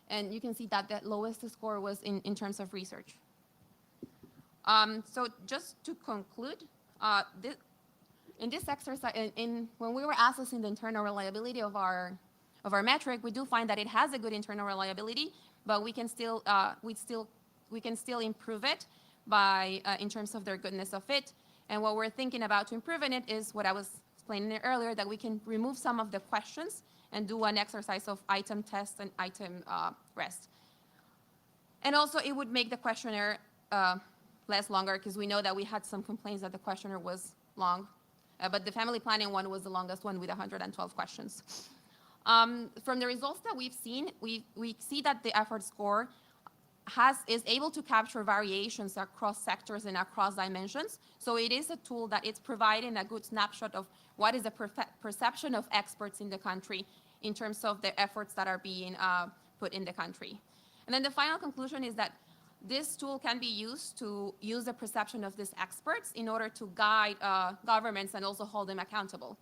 And you can see that the lowest score was in terms of research. So just to conclude, in this exercise, when we were assessing the internal reliability of our metric, we do find that it has a good internal reliability, but we can still improve it by in terms of their goodness of fit. And what we're thinking about to improve in it is what I was explaining earlier, that we can remove some of the questions and do an exercise of item test and item rest. And also, it would make the questionnaire less longer, because we know that we had some complaints that the questionnaire was long, but the family planning one was the longest one with 112 questions. From the results that we've seen, we see that the effort score is able to capture variations across sectors and across dimensions. So it is a tool that it's providing a good snapshot of what is the perception of experts in the country in terms of the efforts that are being put in the country. And then the final conclusion is that this tool can be used to use the perception of these experts in order to guide governments and also hold them accountable.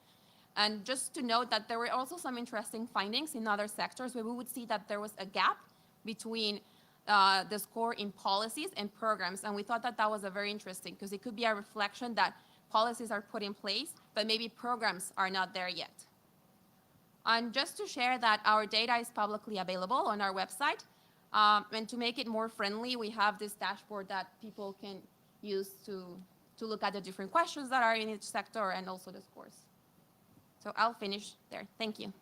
And just to note that there were also some interesting findings in other sectors where we would see that there was a gap between the score in policies and programs. And we thought that that was a very interesting, because it could be a reflection that policies are put in place, but maybe programs are not there yet. And just to share that our data is publicly available on our website. And to make it more friendly, we have this dashboard that people can use to look at the different questions that are in each sector and also the scores. So I'll finish there. Thank you.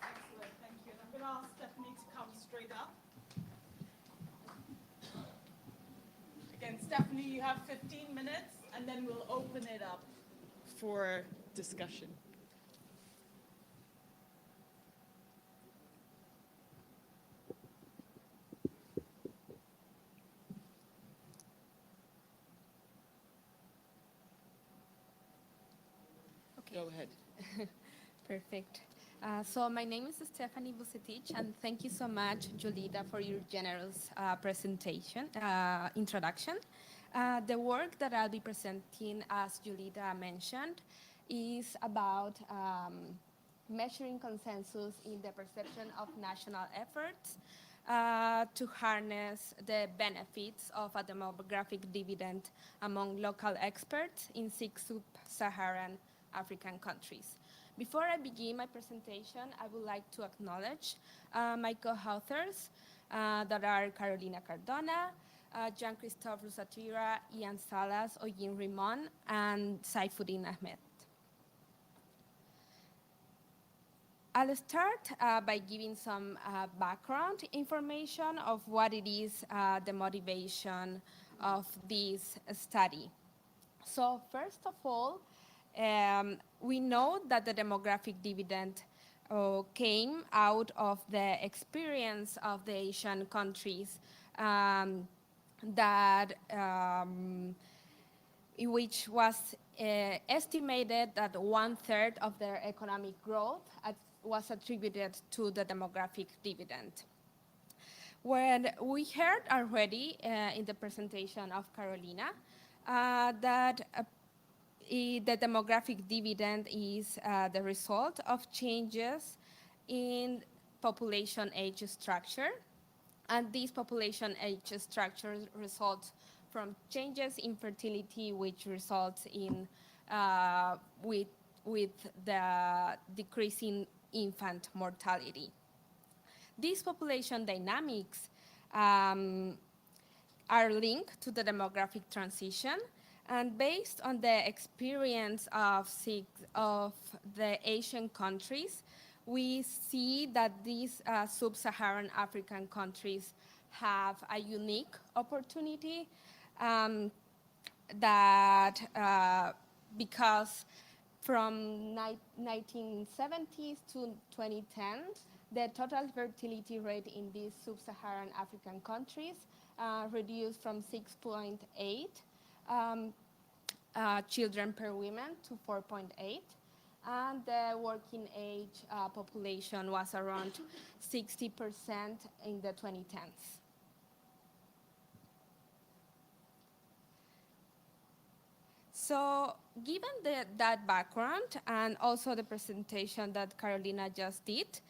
Excellent, thank you. And I'm going to ask Stephanie to come straight up. Again, Stephanie, you have 15 minutes, and then we'll open it up for discussion. Go ahead. Perfect. So my name is Stephanie Bucetich, and thank you so much, Julita, for your generous introduction. The work that I'll be presenting, as Julita mentioned, is about measuring consensus in the perception of national efforts to harness the benefits of a demographic dividend among local experts in 6 sub-Saharan African countries. Before I begin my presentation, I would like to acknowledge my co-authors that are Carolina Cardona, Jean-Christophe Rusatira, Ian Salas, Oyin Rimon, and Saifuddin Ahmed. I'll start by giving some background information of what it is the motivation of this study. So first of all, we know that the demographic dividend came out of the experience of the Asian countries which was estimated that 1/3 of their economic growth was attributed to the demographic dividend. When we heard already in the presentation of Carolina that the demographic dividend is the result of changes in population age structure, and these population age structures result from changes in fertility, which results in with the decreasing infant mortality. These population dynamics are linked to the demographic transition. And based on the experience of the Asian countries, we see that these sub-Saharan African countries have a unique opportunity because from 1970s to 2010, the total fertility rate in these sub-Saharan African countries reduced from 6.8 children per woman to 4.8. and the working age population was around 60% in the 2010s. So given that background and also the presentation that Carolina just did,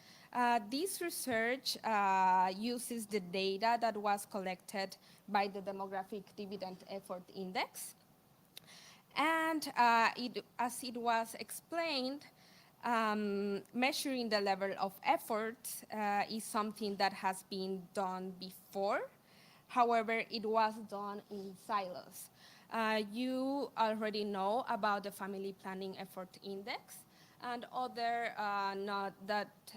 this research uses the data that was collected by the Demographic Dividend Effort Index. And as it was explained, measuring the level of effort is something that has been done before. However, it was done in silos. You already know about the Family Planning Effort Index and other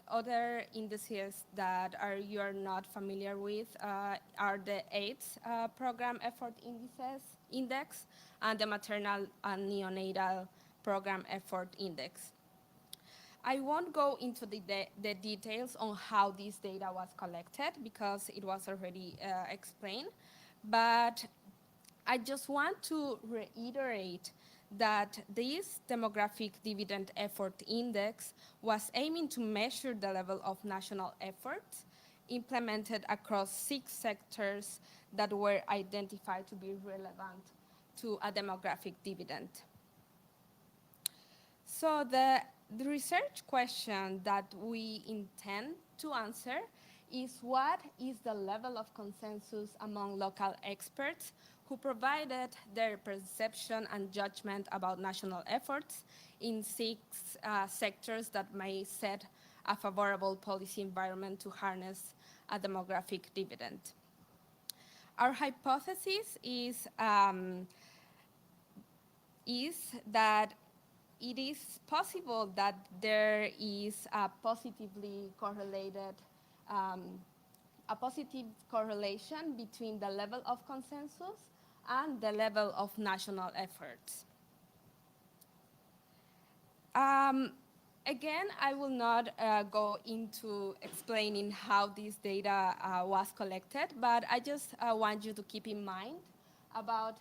other indices that you are not familiar with are the AIDS Program Effort Index and the Maternal and Neonatal Program Effort Index. I won't go into the details on how this data was collected because it was already explained, but I just want to reiterate that this Demographic Dividend Effort Index was aiming to measure the level of national efforts implemented across 6 sectors that were identified to be relevant to a demographic dividend. So the research question that we intend to answer is what is the level of consensus among local experts who provided their perception and judgment about national efforts in 6 sectors that may set a favorable policy environment to harness a demographic dividend. Our hypothesis is that it is possible that there is a positively correlated a positive correlation between the level of consensus and the level of national efforts. Again, I will not go into explaining how this data was collected, but I just want you to keep in mind about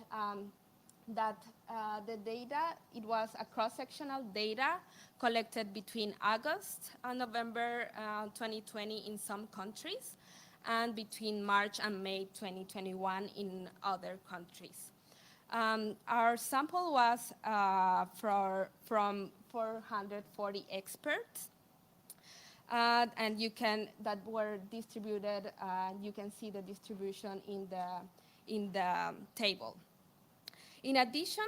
that the data, it was a cross-sectional data collected between August and November 2020 in some countries, and between March and May 2021 in other countries. Our sample was from 440 experts, and that were distributed. You can see the distribution in the table. In addition,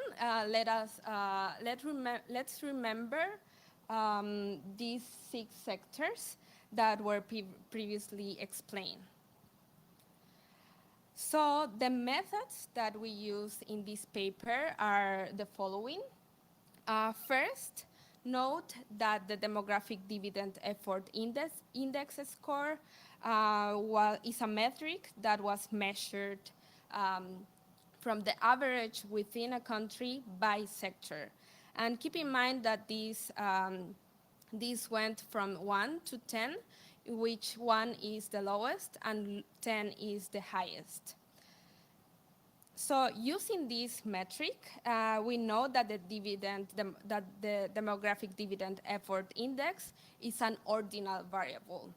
let's remember these 6 sectors that were previously explained. So the methods that we use in this paper are the following. First, note that the Demographic Dividend Effort Index score is a metric that was measured from the average within a country by sector. And keep in mind that these went from 1 to 10, which 1 is the lowest and 10 is the highest. So using this metric, we know that the Demographic Dividend Effort Index is an ordinal variable.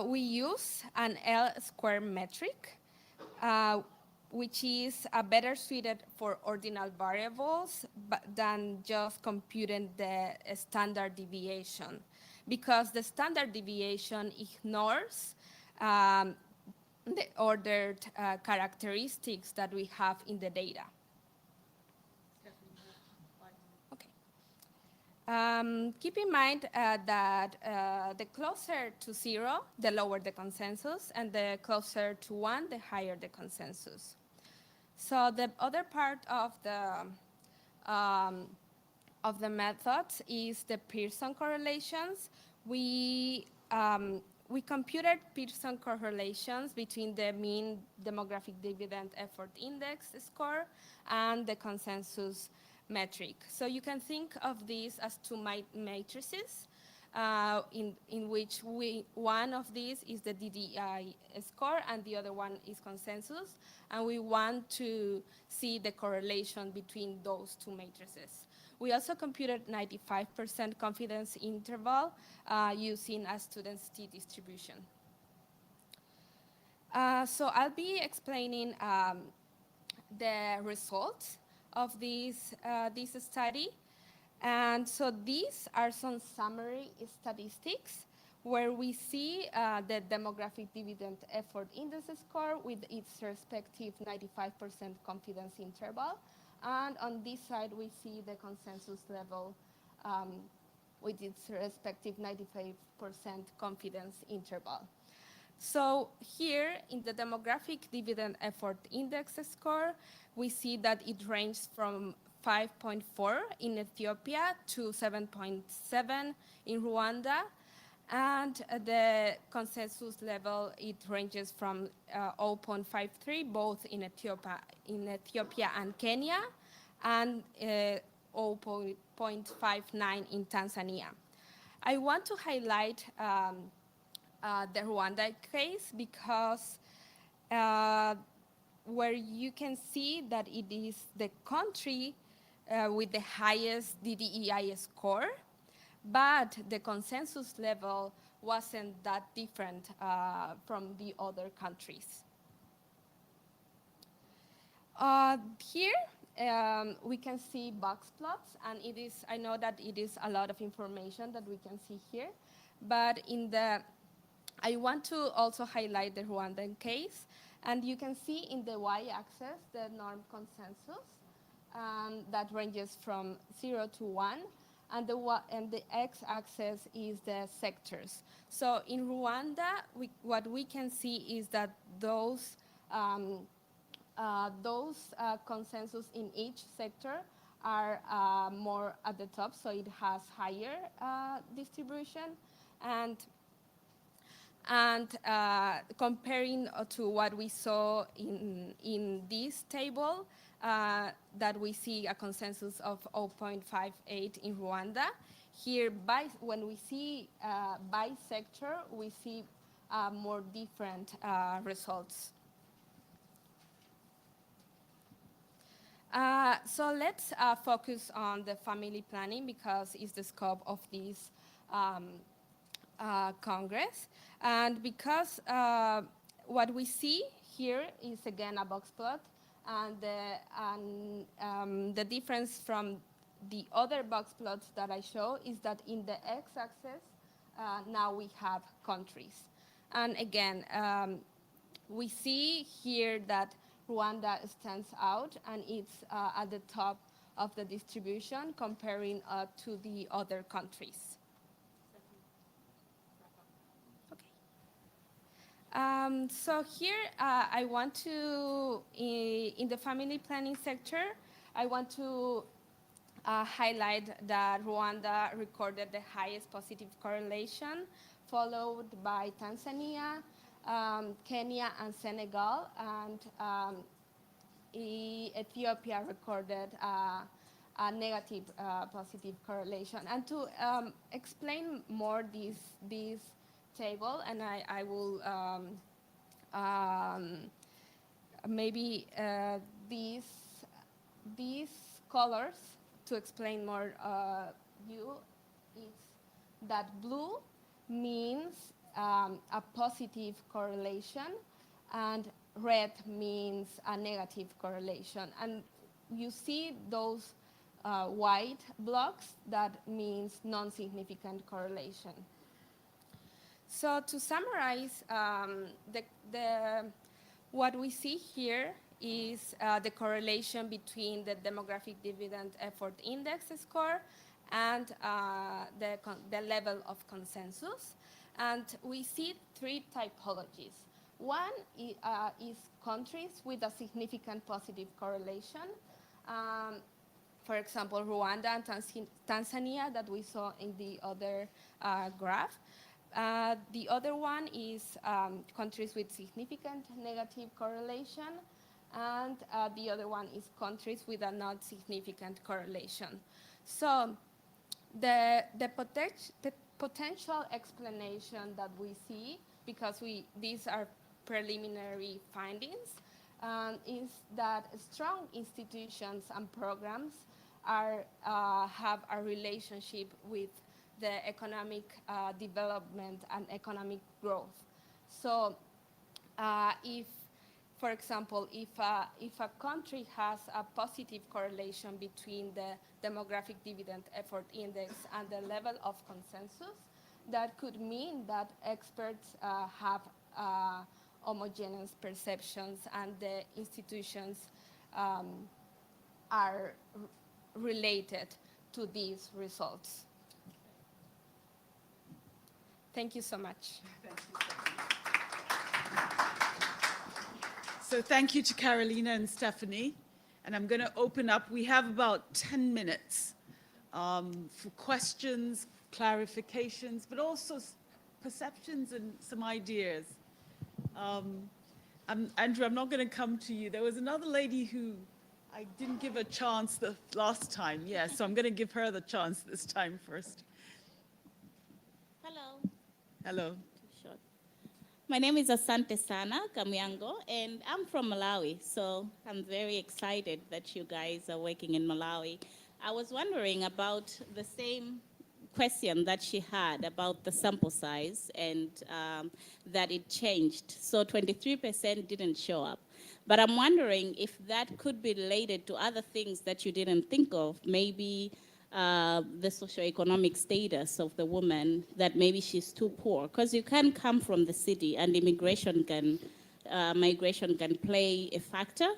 We use an L-square metric, which is better suited for ordinal variables than just computing the standard deviation, because the standard deviation ignores the ordered characteristics that we have in the data. Okay. Keep in mind that the closer to 0, the lower the consensus, and the closer to 1, the higher the consensus. So the other part of the methods is the Pearson correlations. We computed Pearson correlations between the mean Demographic Dividend Effort Index score and the consensus metric. So you can think of these as 2 matrices, in which one of these is the DDI score and the other one is consensus, and we want to see the correlation between those 2 matrices. We also computed 95% confidence interval using a student's t-distribution. So I'll be explaining the results of this study. And so these are some summary statistics where we see the demographic dividend effort index score with its respective 95% confidence interval. And on this side, we see the consensus level with its respective 95% confidence interval. So here in the demographic dividend effort index score, we see that it ranges from 5.4 in Ethiopia to 7.7 in Rwanda. And the consensus level, it ranges from 0.53, both in Ethiopia and Kenya, and 0.59 in Tanzania. I want to highlight the Rwanda case because where you can see that it is the country with the highest DDEI score, but the consensus level wasn't that different from the other countries. Here we can see box plots, and I know that it is a lot of information that we can see here, but I want to also highlight the Rwandan case, and you can see in the y-axis the norm consensus that ranges from 0 to 1, and the x-axis is the sectors. So in Rwanda, what we can see is that those consensus in each sector are more at the top, so it has higher distribution, and comparing to what we saw in this table, that we see a consensus of 0.58 in Rwanda. Here, when we see by sector, we see more different results. So let's focus on the family planning because it's the scope of this Congress. And because what we see here is again a box plot, and the difference from the other box plots that I show is that in the x-axis, now we have countries. And again, we see here that Rwanda stands out, and it's at the top of the distribution comparing to the other countries. So here I want to, in the family planning sector, I want to highlight that Rwanda recorded the highest positive correlation, followed by Tanzania, Kenya, and Senegal, and Ethiopia recorded a negative positive correlation. And to explain more this table, and I will maybe these colors to explain more is that blue means a positive correlation and red means a negative correlation. And you see those white blocks, that means non-significant correlation. So to summarize, what we see here is the correlation between the demographic dividend effort index score and the level of consensus. And we see three typologies. One is countries with a significant positive correlation. For example, Rwanda and Tanzania that we saw in the other graph. The other one is countries with significant negative correlation, and the other one is countries with a not significant correlation. So the potential explanation that we see, because these are preliminary findings, is that strong institutions and programs have a relationship with the economic development and economic growth. So if, for example, if a country has a positive correlation between the demographic dividend effort index and the level of consensus, that could mean that experts have homogeneous perceptions and the institutions are related to these results. Thank you so much. So thank you to Carolina and Stephanie. And I'm going to open up. We have about 10 minutes for questions, clarifications, but also perceptions and some ideas. Andrew, I'm not going to come to you. There was another lady who I didn't give a chance the last time. Yeah, so I'm going to give her the chance this time first. Hello. Hello. Short. My name is Asante Sana Kamyango, and I'm from Malawi, so I'm very excited that you guys are working in Malawi. I was wondering about the same question that she had about the sample size and that it changed. So 23% didn't show up. But I'm wondering if that could be related to other things that you didn't think of, maybe the socioeconomic status of the woman, that maybe she's too poor. Because you can come from the city and migration can play a factor.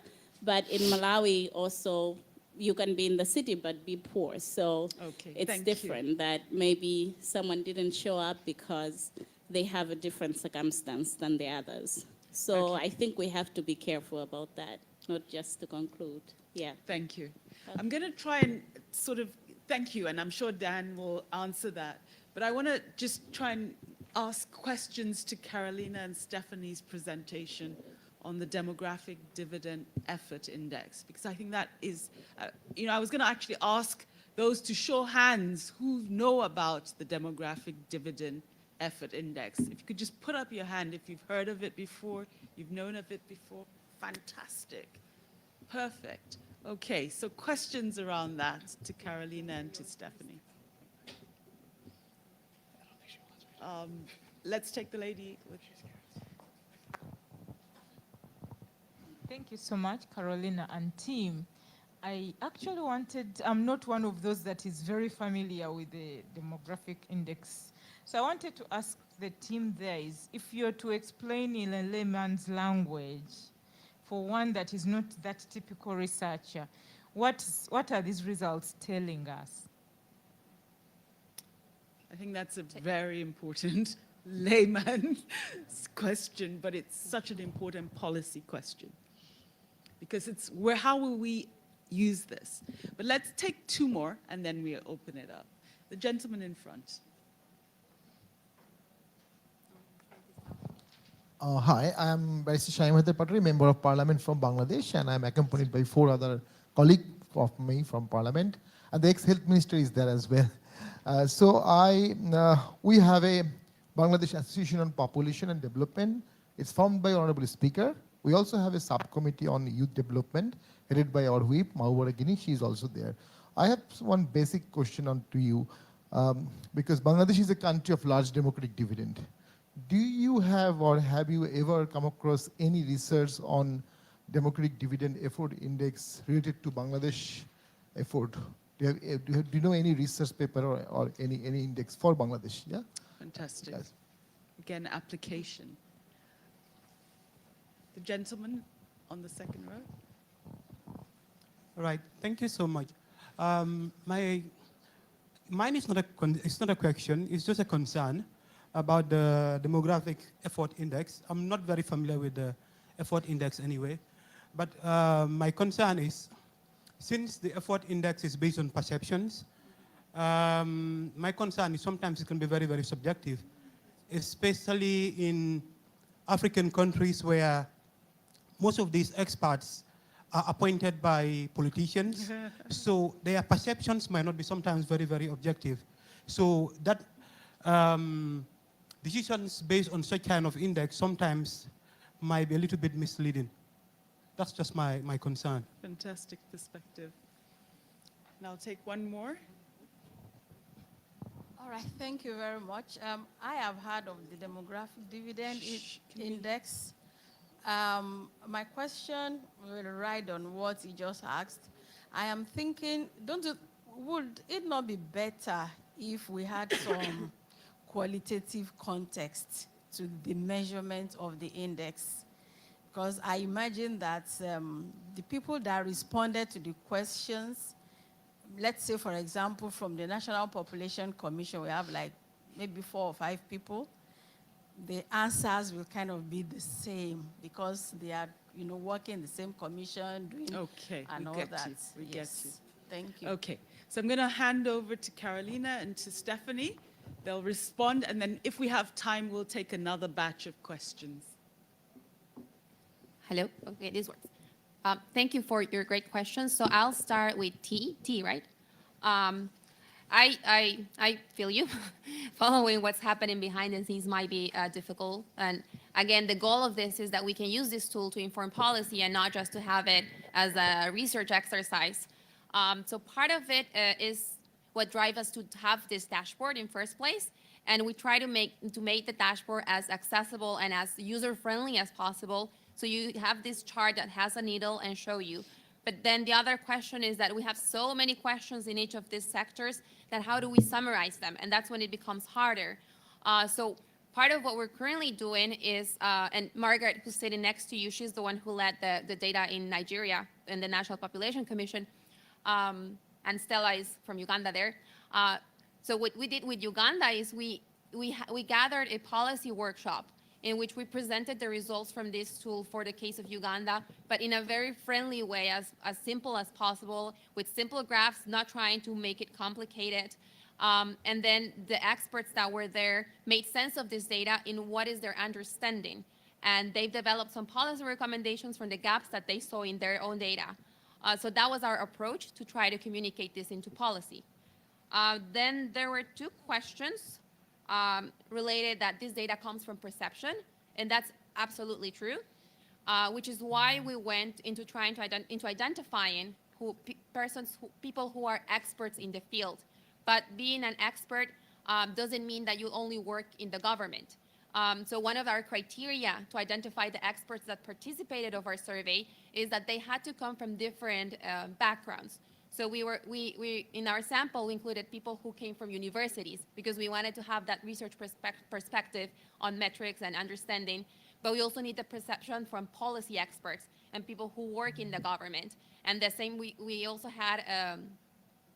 But in Malawi also, you can be in the city but be poor. So it's different that maybe someone didn't show up because they have a different circumstance than the others. So I think we have to be careful about that, not just to conclude. Yeah. Thank you. I'm going to try and sort of, thank you, and I'm sure Dan will answer that. But I want to just try and ask questions to Carolina and Stephanie's presentation on the demographic dividend effort index, because I think that is, I was going to actually ask those to show hands who know about the demographic dividend effort index. If you could just put up your hand if you've heard of it before, you've known of it before. Fantastic. Perfect. Okay, so questions around that to Carolina and to Stephanie. Let's take the lady with... Thank you so much, Carolina and team. I actually I'm not one of those that is very familiar with the demographic index. So I wanted to ask the team there is, if you're to explain in a layman's language, for one that is not that typical researcher, what are these results telling us? I think that's a very important layman's question, but it's such an important policy question. Because it's how will we use this? But let's take two more and then we'll open it up. The gentleman in front. Hi, I'm Barrister Shaimahat Patri, Member of Parliament from Bangladesh, and I'm accompanied by 4 other colleagues of me from Parliament, and the ex-Health Minister is there as well. We have a Bangladesh Association on Population and Development. It's formed by Honorable Speaker. We also have a subcommittee on youth development, headed by our whip, Mahubara Gini. She is also there. I have one basic question to you, because Bangladesh is a country of large democratic dividend. Do you have or have you ever come across any research on democratic dividend effort index related to Bangladesh effort? Do you know any research paper or any index for Bangladesh? Yeah. Fantastic. Yes. Again, application. The gentleman on the second row. Right. Thank you so much. Mine is not a question. It's just a concern about the demographic effort index. I'm not very familiar with the effort index anyway, but my concern is, since the effort index is based on perceptions, my concern is sometimes it can be very, very subjective, especially in African countries where most of these experts are appointed by politicians, so their perceptions might not be sometimes very, very objective. So that decisions based on such kind of index sometimes might be a little bit misleading. That's just my concern. Fantastic perspective. And I'll take one more. All right, thank you very much. I have heard of the demographic dividend index. My question will ride on what you just asked. I am thinking, would it not be better if we had some qualitative context to the measurement of the index? Because I imagine that the people that responded to the questions, let's say, for example, from the National Population Commission, we have like maybe 4 or 5 people. The answers will kind of be the same because they are, working in the same commission, doing Okay, and we all get that. you. We get Yes. you. Thank you. Okay, so I'm going to hand over to Carolina and to Stephanie. They'll respond, and then if we have time, we'll take another batch of questions. Hello. Okay, this works. Thank you for your great questions. So I'll start with T, right? I feel you. Following what's happening behind the scenes might be difficult. And again, the goal of this is that we can use this tool to inform policy and not just to have it as a research exercise. So part of it is what drives us to have this dashboard in first place. And we try to make the dashboard as accessible and as user-friendly as possible. So you have this chart that has a needle and show you. But then the other question is that we have so many questions in each of these sectors that how do we summarize them? And that's when it becomes harder. So part of what we're currently doing is, and Margaret, who's sitting next to you, she's the one who led the data in Nigeria in the National Population Commission, and Stella is from Uganda there. So what we did with Uganda is we gathered a policy workshop in which we presented the results from this tool for the case of Uganda, but in a very friendly way, as simple as possible, with simple graphs, not trying to make it complicated. And then the experts that were there made sense of this data in what is their understanding. And they've developed some policy recommendations from the gaps that they saw in their own data. So that was our approach to try to communicate this into policy. Then there were 2 questions related that this data comes from perception, and that's absolutely true, which is why we went into trying to identifying people who are experts in the field. But being an expert doesn't mean that you only work in the government. So one of our criteria to identify the experts that participated of our survey is that they had to come from different backgrounds. So we in our sample, we included people who came from universities because we wanted to have that research perspective on metrics and understanding. But we also need the perception from policy experts and people who work in the government. And the same, we also had an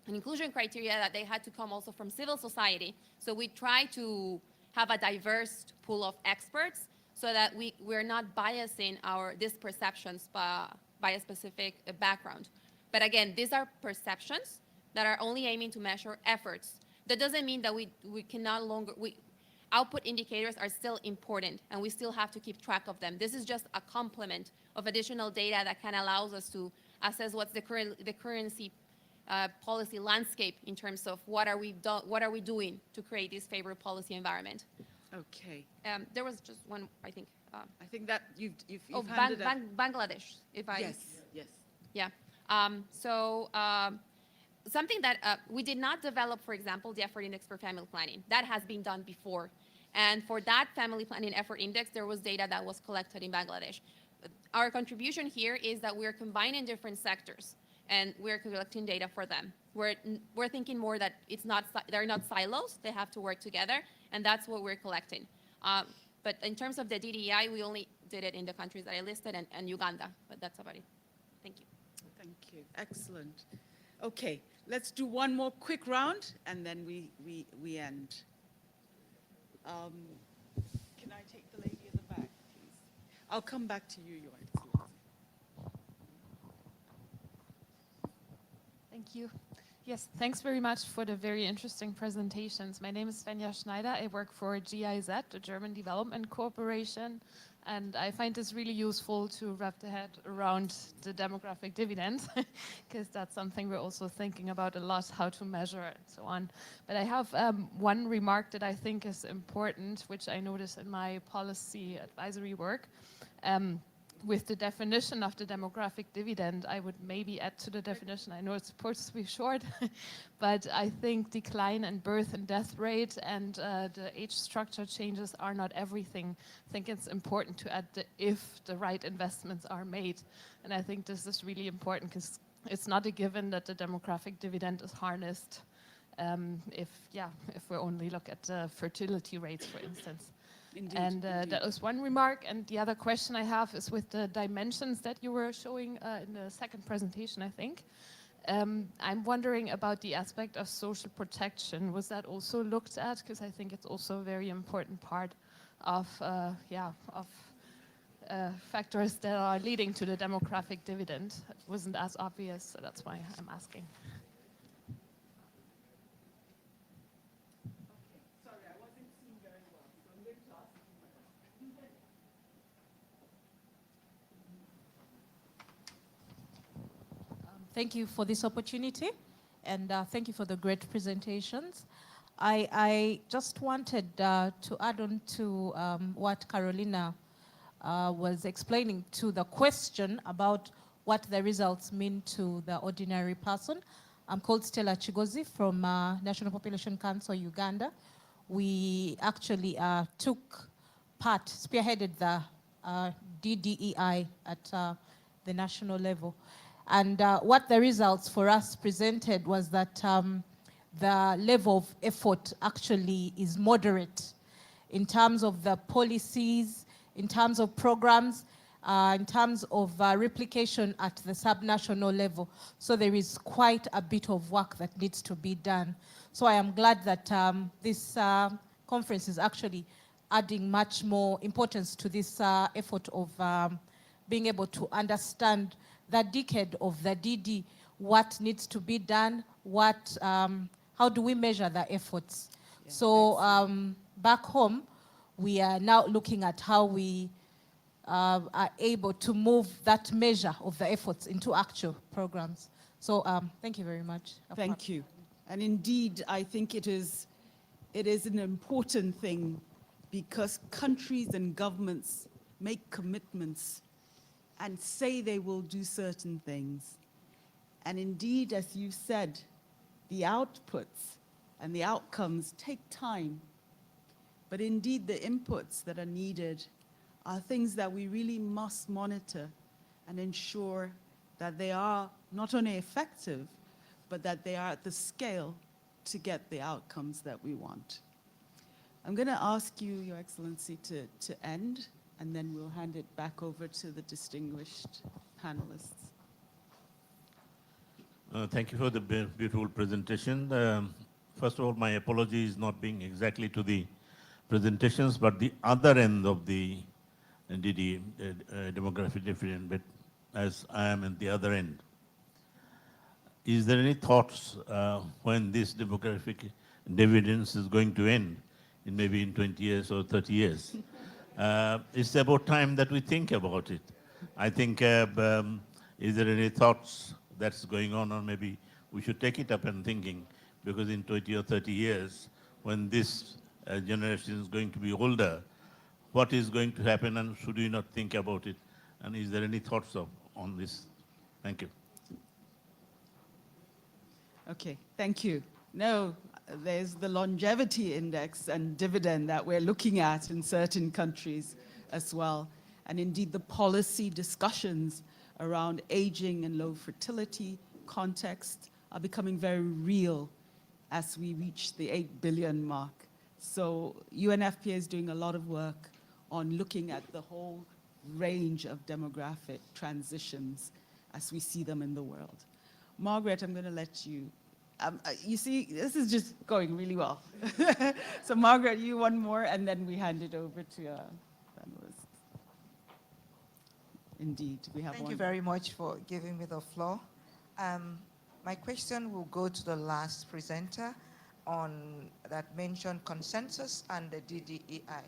inclusion criteria that they had to come also from civil society. So we try to have a diverse pool of experts so that we're not biasing these perceptions by a specific background. But again, these are perceptions that are only aiming to measure efforts. That doesn't mean that we can no longer, output indicators are still important and we still have to keep track of them. This is just a complement of additional data that can allow us to assess what's the currency policy landscape in terms of what are we doing to create this favorable policy environment. Okay. There was just one, I think. I think that you've handed up. Bangladesh, if I. Yes. Yeah. Something that we did not develop, for example, the effort index for family planning. That has been done before. And for that family planning effort index, there was data that was collected in Bangladesh. Our contribution here is that we're combining different sectors and we're collecting data for them. We're thinking more that they're not silos, they have to work together, and that's what we're collecting. But in terms of the DDI, we only did it in the countries that I listed and Uganda, but that's about it. Thank you. Thank you. Excellent. Okay, let's do one more quick round and then we end. Can I take the lady in the back, please? I'll come back to you, Your Excellency. Thank you. Yes, thanks very much for the very interesting presentations. My name is Svenja Schneider. I work for GIZ, the German Development Corporation, and I find this really useful to wrap the head around the demographic dividend, because that's something we're also thinking about a lot, how to measure it and so on. But I have one remark that I think is important, which I noticed in my policy advisory work. with the definition of the demographic dividend, I would maybe add to the definition, I know it's supposed to be short, but I think decline in birth and death rate and the age structure changes are not everything. I think it's important to add if the right investments are made. And I think this is really important because it's not a given that the demographic dividend is harnessed if we only look at fertility rates, for instance. Indeed, And that was one remark. And the other question I have is with the dimensions that you were showing in the second presentation, I think. I'm wondering about the aspect of social protection. Was that also looked at? Because I think it's also a very important part of factors that are leading to the demographic dividend. It wasn't as obvious, so that's why I'm asking. Thank you for this opportunity, and thank you for the great presentations. I just wanted to add on to what Carolina was explaining to the question about what the results mean to the ordinary person. I'm called Stella Chigozi from National Population Council, Uganda. We actually took part, spearheaded the DDEI at the national level. And what the results for us presented was that the level of effort actually is moderate in terms of the policies, in terms of programs, in terms of replication at the subnational level. So there is quite a bit of work that needs to be done. So I am glad that this conference is actually adding much more importance to this effort of being able to understand the decade of the DD, what needs to be done, how do we measure the efforts? Yeah, so back home, we are now looking at how we are able to move that measure of the efforts into actual programs. So thank you very much. Thank you. And indeed, I think it is an important thing because countries and governments make commitments and say they will do certain things. And indeed, as you said, the outputs and the outcomes take time. But indeed, the inputs that are needed are things that we really must monitor and ensure that they are not only effective, but that they are at the scale to get the outcomes that we want. I'm going to ask you, Your Excellency, to end, and then we'll hand it back over to the distinguished panelists. Thank you for the beautiful presentation. First of all, my apologies not being exactly to the presentations, but the other end of the DD, demographic dividend, but as I am at the other end. Is there any thoughts when this demographic dividends is going to end, in maybe in 20 years or 30 years? It's about time that we think about it. I think, is there any thoughts that's going on, or maybe we should take it up and thinking, because in 20 or 30 years, when this generation is going to be older, what is going to happen, and should we not think about it? And is there any thoughts on this? Thank you. Okay, thank you. No, there's the longevity index and dividend that we're looking at in certain countries as well. And indeed, the policy discussions around aging and low fertility context are becoming very real as we reach the 8 billion mark. So UNFPA is doing a lot of work on looking at the whole range of demographic transitions as we see them in the world. Margaret, I'm going to let you. You see, this is just going really well. So Margaret, you one more, and then we hand it over to panelists. Indeed, we have one. Thank you very much for giving me the floor. My question will go to the last presenter on that mentioned consensus and the DDEI.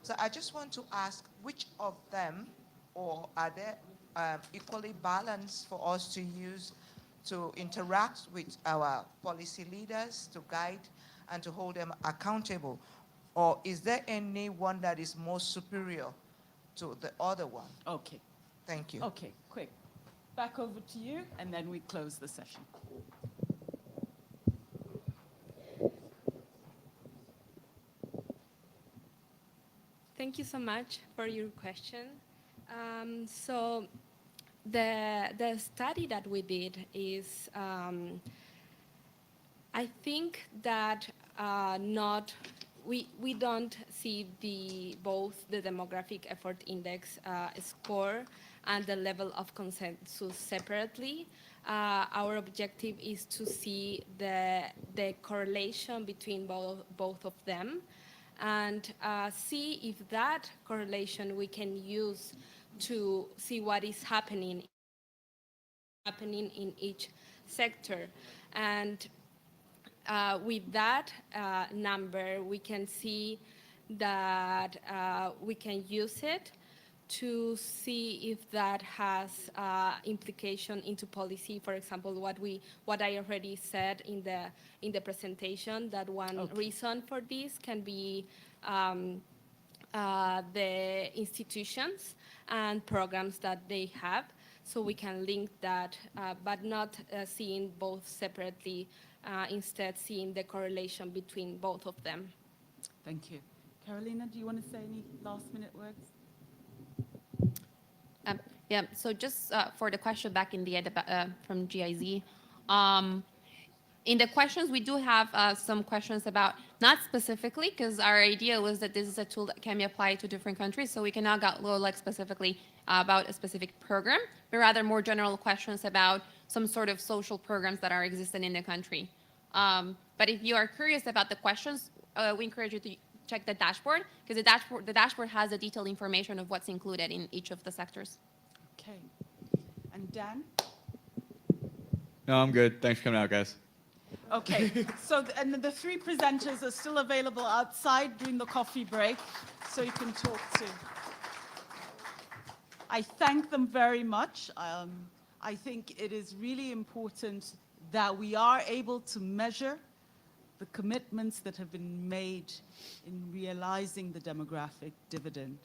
So I just want to ask which of them, or are they equally balanced for us to use to interact with our policy leaders, to guide and to hold them accountable? Or is there any one that is more superior to the other one? Okay, Thank you. Okay, quick. Back over to you, and then we close the session. Thank you so much for your question. So the study that we did is, I think that we don't see both the demographic effort index score and the level of consensus separately. Our objective is to see the correlation between both of them, and see if that correlation we can use to see what is happening in each sector. And with that number, we can see that we can use it to see if that has implication into policy. For example, what I already said in the presentation, that one reason for this can be the institutions and programs that they have. So we can link that, but not seeing both separately, instead seeing the correlation between both of them. Thank you. Carolina, do you want to say any last-minute words? Yeah, so just for the question back in the end from GIZ, in the questions, we do have some questions about, not specifically, because our idea was that this is a tool that can be applied to different countries, so we cannot go like specifically about a specific program, but rather more general questions about some sort of social programs that are existing in the country. But if you are curious about the questions, we encourage you to check the dashboard, because the dashboard has the detailed information of what's included in each of the sectors. Okay. And Dan? No, I'm good. Thanks for coming out, guys. Okay, so and the three presenters are still available outside during the coffee break, so you can talk to. I thank them very much. I think it is really important that we are able to measure the commitments that have been made in realizing the demographic dividend.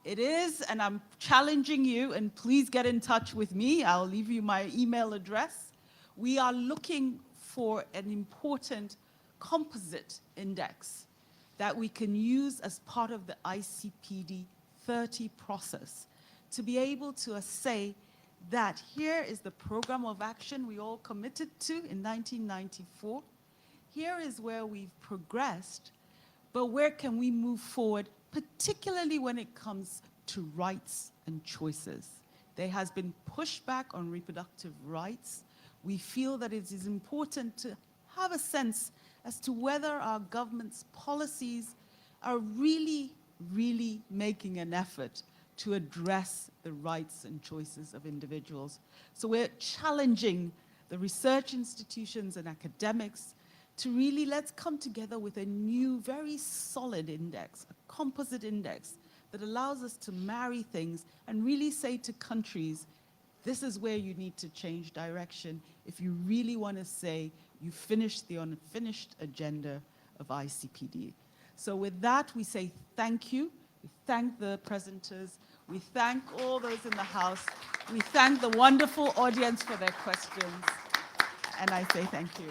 It is, and I'm challenging you, and please get in touch with me. I'll leave you my email address. We are looking for an important composite index that we can use as part of the ICPD 30 process to be able to say that here is the program of action we all committed to in 1994. Here is where we've progressed, but where can we move forward, particularly when it comes to rights and choices. There has been pushback on reproductive rights. We feel that it is important to have a sense as to whether our government's policies are really, really making an effort to address the rights and choices of individuals. So we're challenging the research institutions and academics to really, let's come together with a new, very solid index, a composite index that allows us to marry things and really say to countries, this is where you need to change direction if you really want to say you finished the unfinished agenda of ICPD. So with that, we say thank you. We thank the presenters. We thank all those in the house. We thank the wonderful audience for their questions. And I say thank you.